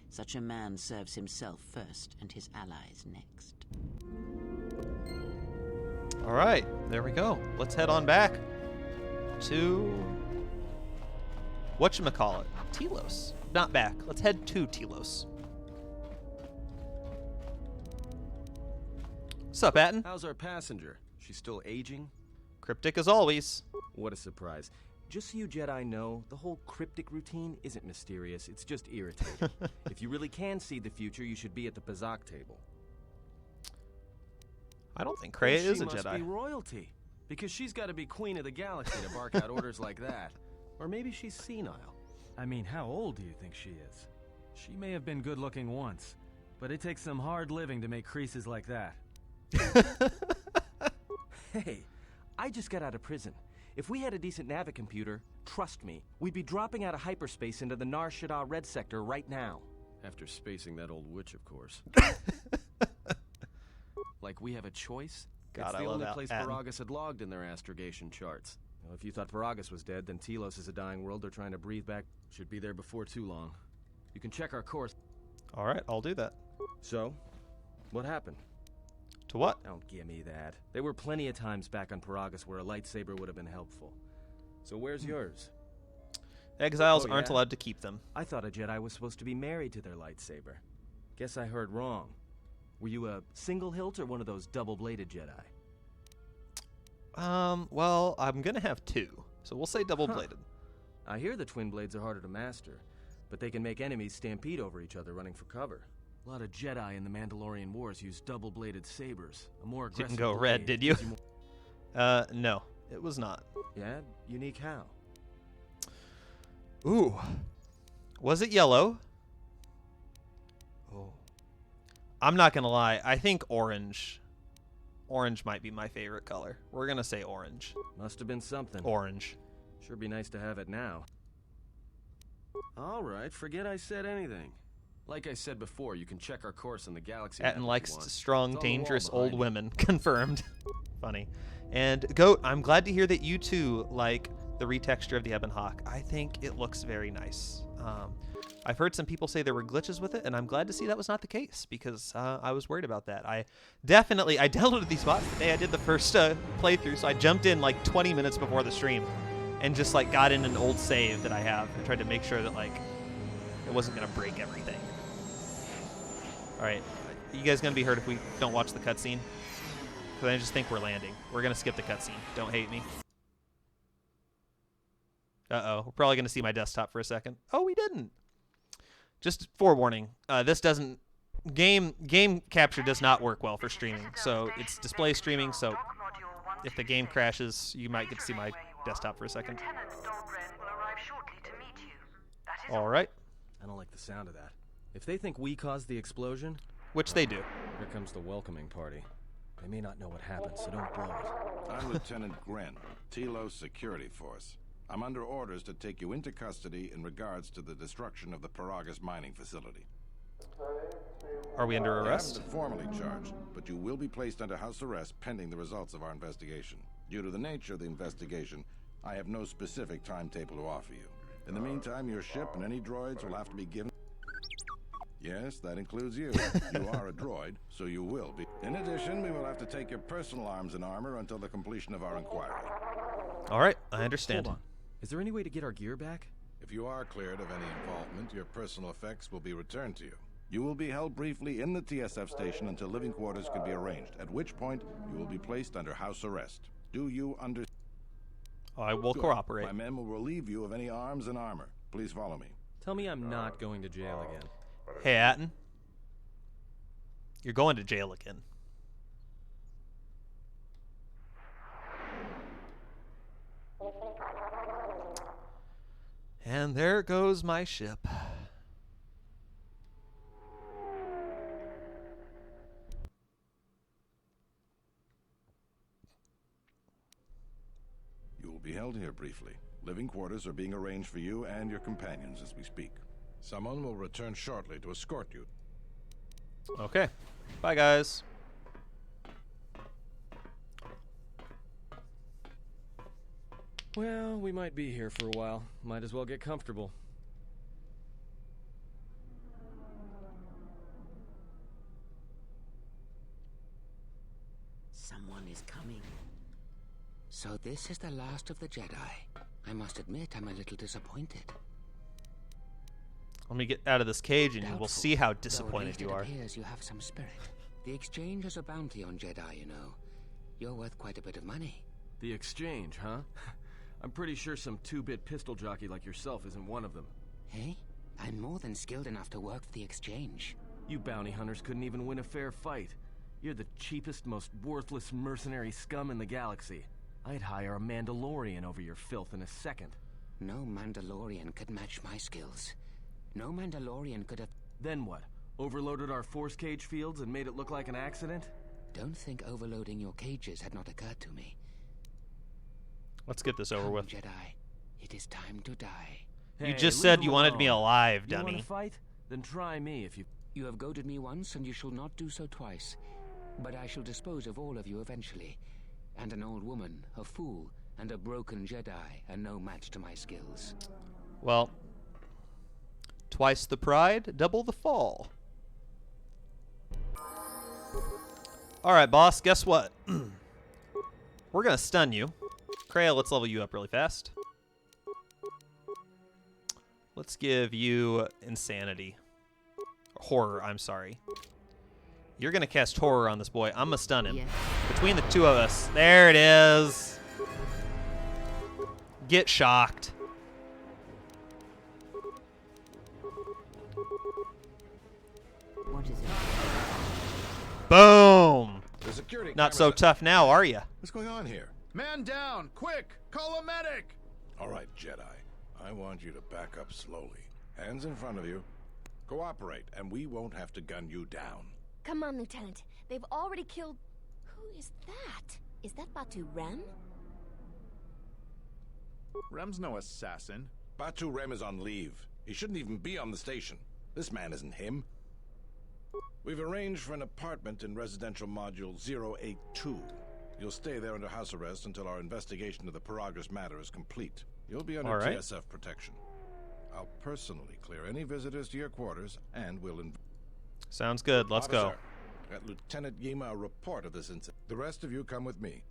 Such a man serves himself first, and his allies next. All right, there we go. Let's head on back to whatchamacallit, Telos. Not back. Let's head to Telos. What's up, Atten? How's our passenger? She's still aging? Cryptic as always. What a surprise. Just so you Jedi know, the whole cryptic routine isn't mysterious, it's just irritating. If you really can see the future, you should be at the Pazak table. I don't think Kreia is a She must be Jedi. royalty, because she's got to be queen of the galaxy to bark out orders like that. Or maybe she's senile. I mean, how old do you think she is? She may have been good looking once, but it takes some hard living to make creases like that. Hey, I just got out of prison. If we had a decent navicomputer, trust me, we'd be dropping out of hyperspace into the Nar Shaddaa Red Sector right now. After spacing that old witch, of course. Like we have a choice? God, it's I the love only that. place Varagus had logged in their astrogation charts. Well, if you thought Varagus was dead, then Telos is a dying world they're trying to breathe back. Should be there before too long. You can check our course. All right, I'll do that. So, what happened? To what? Don't give me that. There were plenty of times back on Varagus where a lightsaber would have been helpful. So where's yours? Exiles Oh, aren't yeah? allowed to keep them. I thought a Jedi was supposed to be married to their lightsaber. Guess I heard wrong. Were you a single hilt or one of those double-bladed Jedi? Well, I'm gonna have two, so we'll say double-bladed. I hear the twin blades are harder to master, but they can make enemies stampede over each other running for cover. A lot of Jedi in the Mandalorian Wars use double-bladed sabers. A more aggressive Didn't go blade red, did you? gives more- No, it was not. Yeah? Unique how? Ooh. Was it yellow? Oh. I'm not gonna lie, I think orange. Orange might be my favorite color. We're gonna say orange. Must have been something. Orange. Sure be nice to have it now. Alright, forget I said anything. Like I said before, you can check our course in the galaxy map Atten if likes you want. strong, It's on the wall dangerous behind old you. women. Confirmed. Funny. And Goat, I'm glad to hear that you too like the retexture of the Ebon Hawk. I think it looks very nice. I've heard some people say there were glitches with it, and I'm glad to see that was not the case, because I was worried about that. I downloaded these mods today. I did the first playthrough, so I jumped in like 20 minutes before the stream and just like got in an old save that I have and tried to make sure that like it wasn't going to break everything. All right, you guys going to be hurt if we don't watch the cutscene? Because I just think we're landing. We're going to skip the cutscene. Don't hate me. Uh-oh. We're probably going to see my desktop for a second. Oh, we didn't. Just forewarning. This doesn't... Game capture does not work well for streaming. So it's display streaming, so if the game crashes, you might get to see my desktop for a second. All right. I don't like the sound of that. If they think we caused the explosion, Which they do. here comes the welcoming party. They may not know what happened, so don't blow it. I'm Lieutenant Gren, Telos Security Force. I'm under orders to take you into custody in regards to the destruction of the Paragus mining facility. Are we under You arrest? haven't been formally charged, but you will be placed under house arrest pending the results of our investigation. Due to the nature of the investigation, I have no specific timetable to offer you. In the meantime, your ship and any droids will have to be given... Yes, that includes you. You are a droid, so you will be. In addition, we will have to take your personal arms and armor until the completion of our inquiry. All right. I understand. Hold on. Is there any way to get our gear back? If you are cleared of any involvement, your personal effects will be returned to you. You will be held briefly in the TSF station until living quarters can be arranged, at which point you will be placed under house arrest. Do you understand? I will cooperate. My men will relieve you of any arms and armor. Please follow me. Tell me I'm not going to jail again. Hey, Atten. You're going to jail again. And there goes my ship. You will be held here briefly. Living quarters are being arranged for you and your companions as we speak. Someone will return shortly to escort you. Okay. Bye, guys. Well, we might be here for a while. Might as well get comfortable. Someone is coming. So this is the last of the Jedi. I must admit, I'm a little disappointed. Let me get out of this cage and we'll Doubtful, see how though at disappointed least you it are. appears you have some spirit. The exchange is a bounty on Jedi, you know. You're worth quite a bit of money. The exchange, huh? I'm pretty sure some two-bit pistol jockey like yourself isn't one of them. Hey? I'm more than skilled enough to work for the exchange. You bounty hunters couldn't even win a fair fight. You're the cheapest, most worthless mercenary scum in the galaxy. I'd hire a Mandalorian over your filth in a second. No Mandalorian could match my skills. No Mandalorian could have... Then what? Overloaded our force cage fields and made it look like an accident? Don't think overloading your cages had not occurred to me. Let's get this over Come, with. Jedi. It is time to die. You just said you wanted me alive, You want dummy. to fight? Then try me if you... You have goaded me once, and you shall not do so twice. But I shall dispose of all of you eventually. And an old woman, a fool, and a broken Jedi are no match to my skills. Well, twice the pride, double the fall. Alright, boss, guess what? We're gonna stun you. Krail, let's level you up really fast. Let's give you insanity. Horror, I'm sorry. You're gonna cast horror on this boy. I'm gonna stun him. Yes. Between the two of us. There it is. Get shocked. What is it? Boom. The security Not so cameras- tough now, are you? What's going on here? Man down! Quick! Call a medic! All right, Jedi. I want you to back up slowly. Hands in front of you. Cooperate, and we won't have to gun you down. Come on, Lieutenant. They've already killed... Who is that? Is that Batu Rem? Rem's no assassin. Batu Rem is on leave. He shouldn't even be on the station. This man isn't him. We've arranged for an apartment in residential module 082. You'll stay there under house arrest until our investigation of the Paragus matter is complete. You'll be under All right. TSF protection. I'll personally clear any visitors to your quarters, and we'll... Sounds good. Let's go. Officer, Get Lieutenant Yima a report of this incident. The rest of you come with me.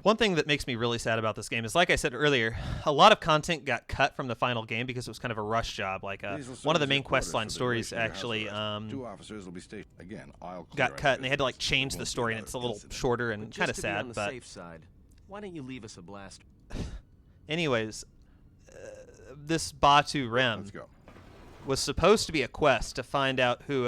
One thing that makes me really sad about this game is, like I said earlier, a lot of content got cut from the final game because it was kind of a rush job. Like These will one of serve the as main your quest quarters line for the stories duration of your house actually arrest. Two officers will be stationed. Again, I'll clear got any cut, and they had to like visitors. change There the won't be story, and another it's a little incident. shorter and But kind of just to be sad. on the But safe side, why don't you leave us a blast? anyways, this Batu Rem Let's go. was supposed to be a quest to find out who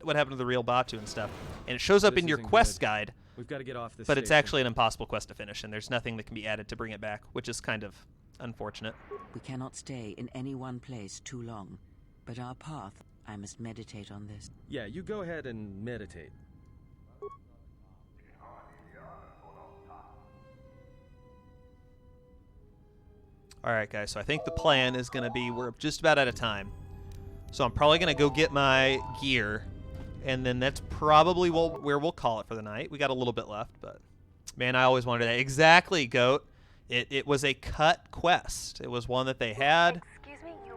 what happened to the real Batu and stuff, and it shows up This in your isn't quest good. guide. We've got to get off this But it's station. actually an impossible quest to finish, and there's nothing that can be added to bring it back, which is kind of unfortunate. We cannot stay in any one place too long, but our path, I must meditate on this. Yeah, you go ahead and meditate. All right, guys, so I think the plan is going to be we're just about out of time. So I'm probably going to go get my gear, and then that's probably where we'll call it for the night. We got a little bit left, but man, I always wanted that. Exactly, Goat. It was a cut quest. It was one that they had,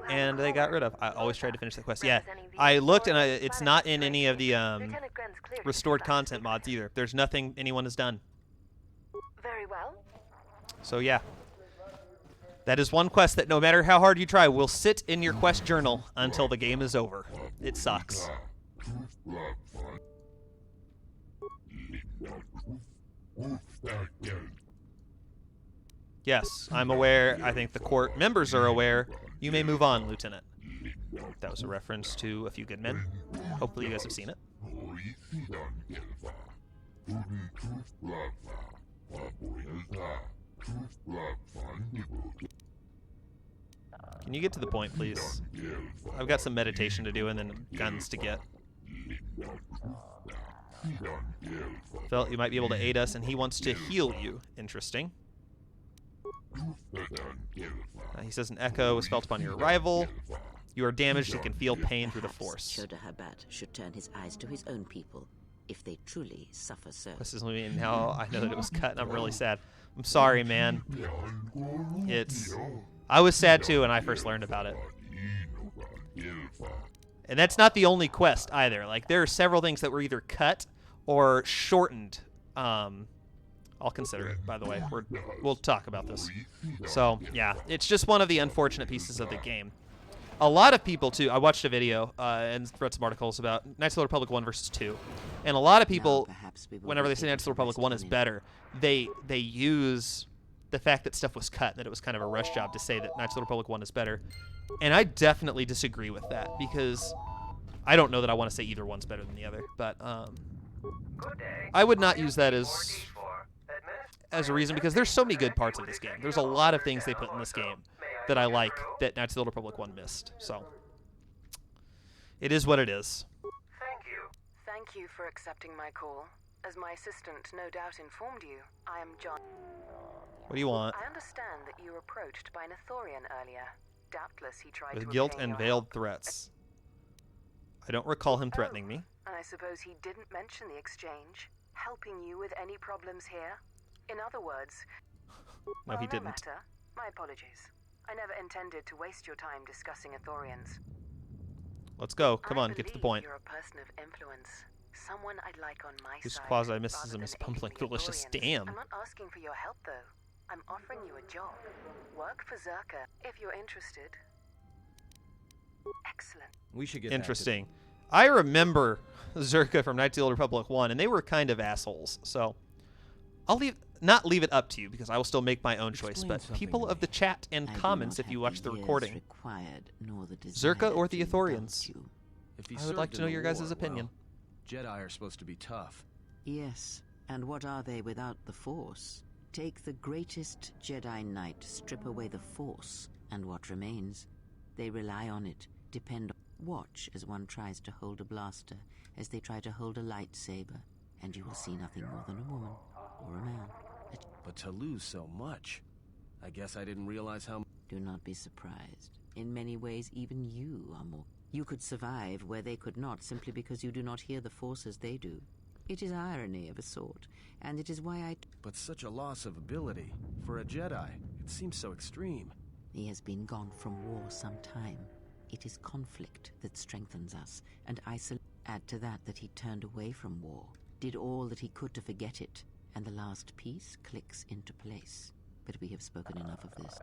and they got rid of. I always tried to finish that quest. Yeah, I looked, and it's not in any of the restored content mods either. There's nothing anyone has done. Very well. So yeah. That is one quest that no matter how hard you try will sit in your quest journal until the game is over. It sucks. Yes, I'm aware. I think the court members are aware. You may move on, Lieutenant. That was a reference to A Few Good Men. Hopefully you guys have seen it. Can you get to the point, please? I've got some meditation to do and then guns to get. Felt you might be able to aid us, and he wants to heal you. Interesting. He says an echo was felt upon your arrival. You are damaged and can feel pain through the force. Shoda Habat should turn his eyes to his own people, if they truly suffer so. This is me, and now I know that it was cut, and I'm really sad. I'm sorry, man. I was sad too when I first learned about it. And that's not the only quest either. Like, there are several things that were either cut or shortened. I'll consider it, by the way. We'll talk about this. So, yeah, it's just one of the unfortunate pieces of the game. A lot of people, too, I watched a video and read some articles about Knights of the Republic 1 versus 2. And a lot of people, whenever they say Knights of the Republic 1 is better, they use the fact that stuff was cut, that it was kind of a rush job to say that Knights of the Republic 1 is better. And I definitely disagree with that, because I don't know that I want to say either one's better than the other. But I would not use that as a reason, because there's so many good parts of this game. There's a lot of things they put in this game that I like that Knights of the Old Republic 1 missed. So it is what it is. Thank you. Thank you for accepting my call. As my assistant no doubt informed you, I am John. What do you want? I understand that you were approached by an Athorian earlier. Doubtless he tried With to guilt obtain and your veiled help. threats. I don't recall him threatening me. And I suppose he didn't mention the exchange, helping you with any problems here? In other words... No, he didn't. No matter. My apologies. I never intended to waste your time discussing Athorians. Let's go. Come on, get to the point. You're a person of influence. Someone I'd like on my Whose side. quasi-mysticism is pumping delicious. Damn. I'm not asking for your help, though. I'm offering you a job. Work for Zerka, if you're interested. Excellent. We should get interesting. I remember Zerka from Knights of the Old Republic 1, and they were kind of assholes. So I'll not leave it up to you, because I will still make my own choice. But people of the chat and comments, if you watch the recording, Zerka or the Athorians, I would like to know your guys' opinion. Well, Jedi are supposed to be tough. Yes, and what are they without the Force? Take the greatest Jedi Knight, strip away the Force, and what remains? They rely on it, depend on... Watch as one tries to hold a blaster, as they try to hold a lightsaber, and you will see nothing more than a woman, or a man. But to lose so much, I guess I didn't realize how... Do not be surprised. In many ways, even you are more... You could survive where they could not, simply because you do not hear the Force as they do. It is irony of a sort, and it is why I... But such a loss of ability. For a Jedi, it seems so extreme. He has been gone from war some time. It is conflict that strengthens us, and add to that he turned away from war, did all that he could to forget it, and the last piece clicks into place. But we have spoken enough of this.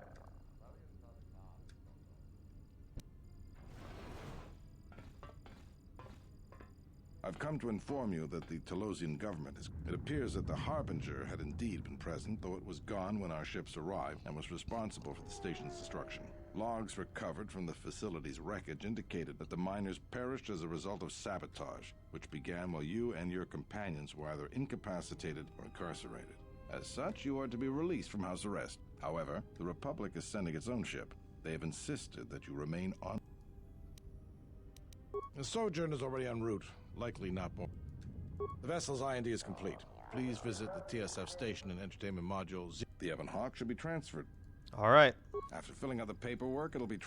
I've come to inform you that the Talosian government is... It appears that the Harbinger had indeed been present, though it was gone when our ships arrived, and was responsible for the station's destruction. Logs recovered from the facility's wreckage indicated that the miners perished as a result of sabotage, which began while you and your companions were either incapacitated or incarcerated. As such, you are to be released from house arrest. However, the Republic is sending its own ship. They have insisted that you remain on... The Sojourn is already en route. Likely not more. The vessel's IND is complete. Please visit the TSF station and entertainment module Z. The Evan Hawk should be transferred. All right. After filling out the paperwork, it'll be...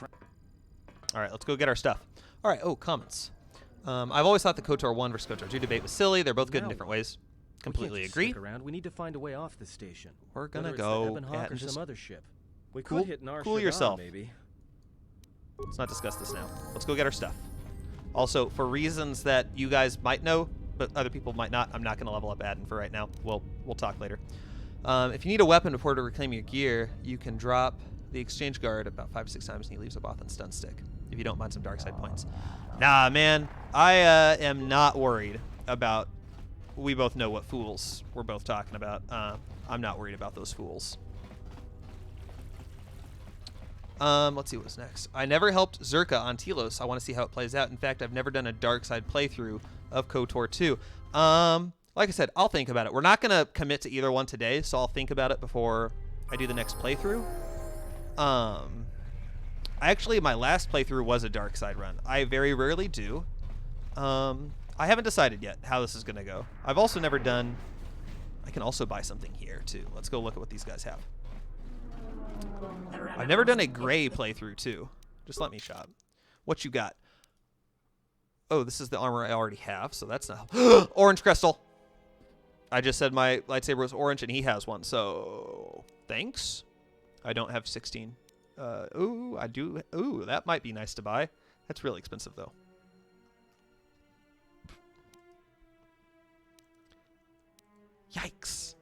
All right, let's go get our stuff. All right, comments. I've always thought the KOTOR 1 versus KOTOR 2 debate was silly. They're both good in different ways. Completely agree. Stick around. We need to find a way off this station. We're gonna Whether go it's the Evan Hawk or some other ship. We could hit Nar cool Shaddaa, yourself. Maybe. Let's not discuss this now. Let's go get our stuff. Also, for reasons that you guys might know, but other people might not, I'm not going to level up Adden for right now. We'll talk later. If you need a weapon before to reclaim your gear, you can drop the exchange guard about 5 to 6 times, and he leaves a Bothan stun stick, if you don't mind some dark side points. Nah, man, I am not worried about... We both know what fools we're both talking about. I'm not worried about those fools. Let's see what's next. I never helped Zerka on Telos. I want to see how it plays out. In fact, I've never done a dark side playthrough of KOTOR 2. Like I said, I'll think about it. We're not going to commit to either one today, so I'll think about it before I do the next playthrough. Actually, my last playthrough was a dark side run. I very rarely do. I haven't decided yet how this is going to go. I've also never done... I can also buy something here, too. Let's go look at what these guys have. I've never done a gray playthrough, too. Just let me shop. What you got? Oh, this is the armor I already have, so that's not... Orange crystal! I just said my lightsaber was orange, and he has one, so... Thanks. I don't have 16. Ooh, I do... Ooh, that might be nice to buy. That's really expensive, though. Yikes.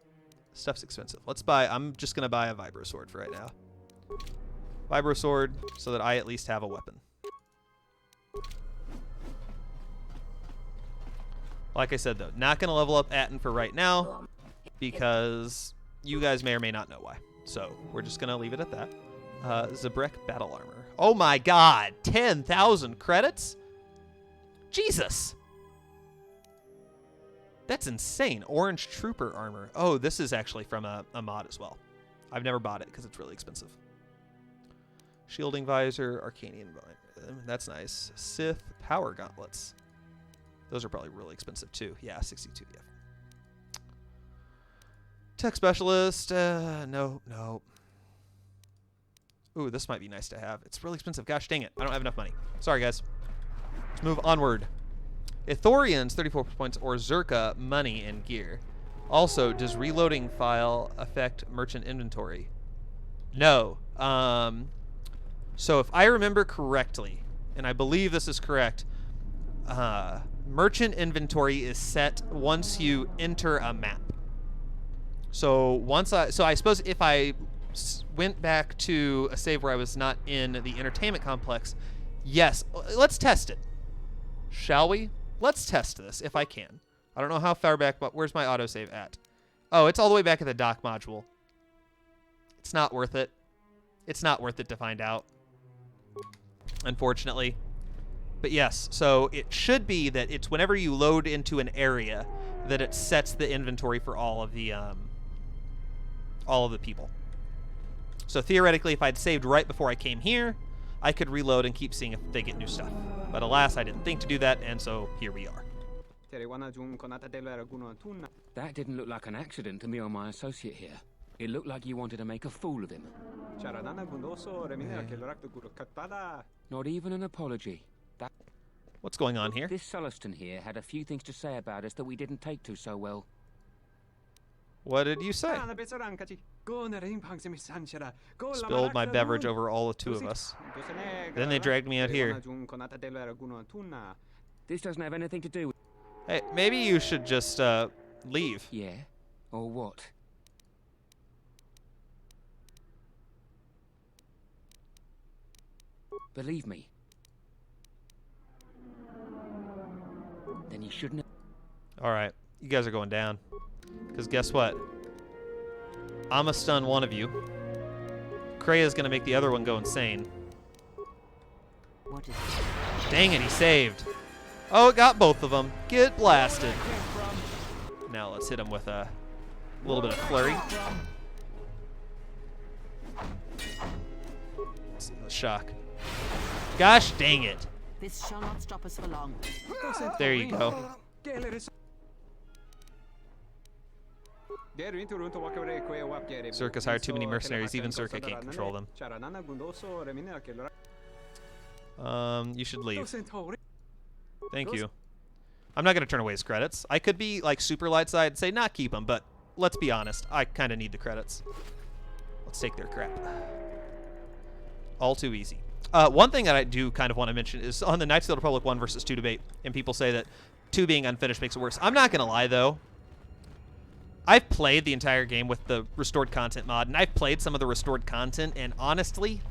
Stuff's expensive. Let's buy... I'm just going to buy a Vibro Sword for right now. Vibro Sword, so that I at least have a weapon. Like I said, though, not going to level up Atten for right now, because you guys may or may not know why. So we're just going to leave it at that. Zabrek Battle Armor. Oh my god! 10,000 credits? Jesus! That's insane. Orange Trooper Armor. Oh, this is actually from a mod as well. I've never bought it because it's really expensive. Shielding Visor, Arcanian Vine. That's nice. Sith Power Gauntlets. Those are probably really expensive too. Yeah, 62, yeah. Tech specialist. No. Ooh, this might be nice to have. It's really expensive. Gosh dang it. I don't have enough money. Sorry, guys. Let's move onward. Ithorians, 34 points, or Zerka, money and gear. Also, does reloading file affect merchant inventory? No. So if I remember correctly, and I believe this is correct, merchant inventory is set once you enter a map. So I suppose if I went back to a save where I was not in the entertainment complex, yes, let's test it. Shall we? Let's test this if I can. I don't know how far back, but where's my autosave at? Oh, it's all the way back at the dock module. It's not worth it. It's not worth it to find out, unfortunately. But yes, so it should be that it's whenever you load into an area that it sets the inventory for all of the people. So theoretically, if I'd saved right before I came here, I could reload and keep seeing if they get new stuff. But alas, I didn't think to do that, and so here we are. That didn't look like an accident to me or my associate here. It looked like you wanted to make a fool of him. Not even an apology. What's going on here? This Sulluston here had a few things to say about us that we didn't take to so well. What did you say? Spilled my beverage over all the two of us. Then they dragged me out here. This doesn't have anything to do with... Hey, maybe you should just leave. Yeah? Or what? Believe me. Then you shouldn't have... Alright, you guys are going down. Because guess what? I'ma stun one of you. Krea's gonna make the other one go insane. What is Dang it, he saved. Oh, it got both of them. Get blasted. Now let's hit him with a little bit of flurry. Let's see, let's shock. Gosh dang it. This shall not stop us for long. There you go. Circus hired too many mercenaries. Even Circa can't control them. You should leave. Thank you. I'm not going to turn away his credits. I could be like super light side and say not keep them, but let's be honest. I kind of need the credits. Let's take their crap. All too easy. One thing that I do kind of want to mention is on the Knights of the Republic 1 versus 2 debate, and people say that 2 being unfinished makes it worse. I'm not going to lie, though. I've played the entire game with the restored content mod, and I've played some of the restored content, and honestly,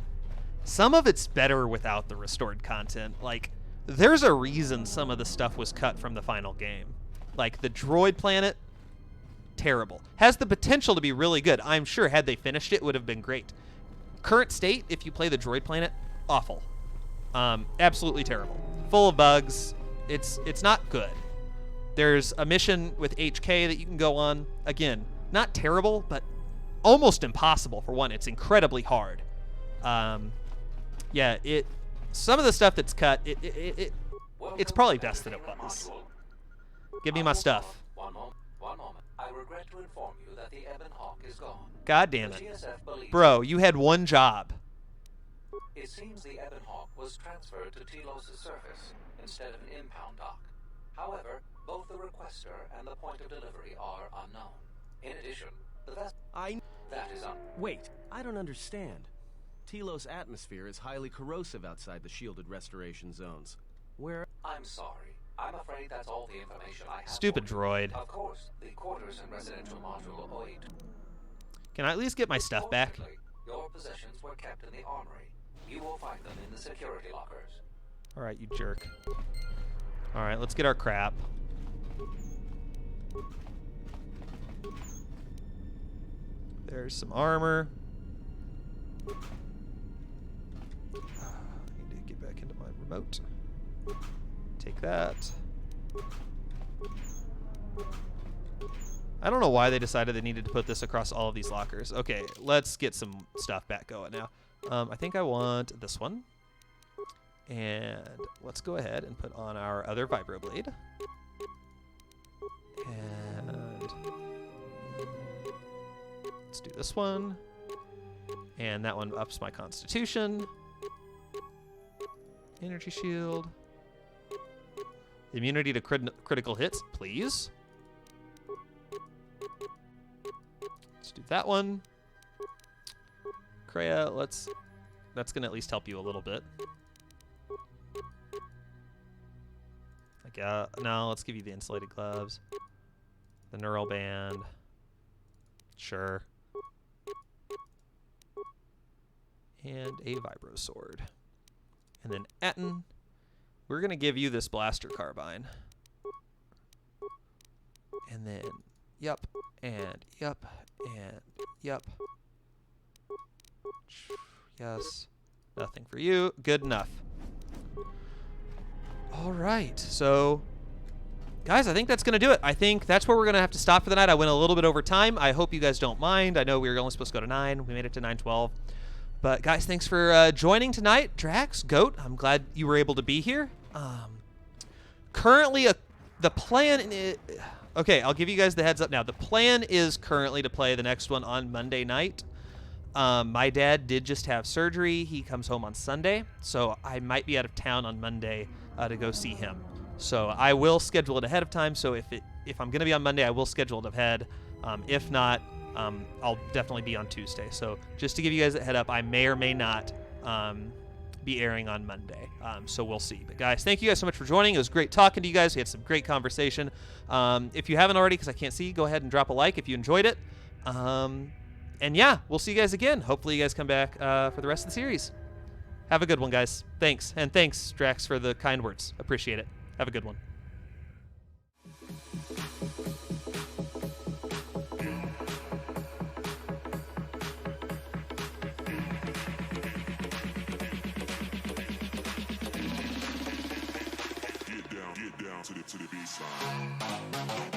some of it's better without the restored content. Like, there's a reason some of the stuff was cut from the final game. Like, the droid planet, terrible. Has the potential to be really good. I'm sure had they finished it, would have been great. Current state, if you play the droid planet, awful. Absolutely terrible. Full of bugs. It's not good. There's a mission with HK that you can go on. Again, not terrible, but almost impossible for one. It's incredibly hard. Yeah, some of the stuff that's cut, it's probably best that it was. Give me my stuff. One moment. I regret to inform you that the Ebon Hawk is gone. God damn it. Bro, you had one job. It seems the Ebon Hawk was transferred to Telos' surface instead of an impound dock. However, both the requester and the point of delivery are unknown. In addition, the vessel... That is Wait, I don't understand. Telos' atmosphere is highly corrosive outside the shielded restoration zones. Where... I'm sorry. I'm afraid that's all the information I have. Stupid droid. Of course, the quarters and residential module await. Can I at least get my stuff back? Your possessions were kept in the armory. You will find them in the security lockers. Alright, you jerk. Alright, let's get our crap. There's some armor. I need to get back into my remote. Take that. I don't know why they decided they needed to put this across all of these lockers. Okay, let's get some stuff back going now. I think I want this one. And let's go ahead and put on our other vibroblade. And Let's do this one. And that one ups my constitution. Energy shield. Immunity to critical hits, please. Let's do that one. Kreia, that's gonna at least help you a little bit. Like, no, let's give you the insulated gloves. The neural band. Sure. And a vibro sword. And then Etten, we're going to give you this blaster carbine. And then, yup, and yup, and yup. Yes. Nothing for you. Good enough. All right. So, guys, I think that's going to do it. I think that's where we're going to have to stop for the night. I went a little bit over time. I hope you guys don't mind. I know we were only supposed to go to 9. We made it to 9:12. But, guys, thanks for joining tonight. Drax, Goat, I'm glad you were able to be here. Currently, the plan is... Okay, I'll give you guys the heads up now. The plan is currently to play the next one on Monday night. My dad did just have surgery. He comes home on Sunday, so I might be out of town on Monday to go see him. So I will schedule it ahead of time. So if I'm going to be on Monday, I will schedule it ahead. If not, I'll definitely be on Tuesday. So just to give you guys a head up, I may or may not be airing on Monday. So we'll see. But guys, thank you guys so much for joining. It was great talking to you guys. We had some great conversation. If you haven't already, because I can't see, go ahead and drop a like if you enjoyed it. And yeah, we'll see you guys again. Hopefully you guys come back for the rest of the series. Have a good one, guys. Thanks. And thanks, Drax, for the kind words. Appreciate it. Have a good one. Get down to the baseline.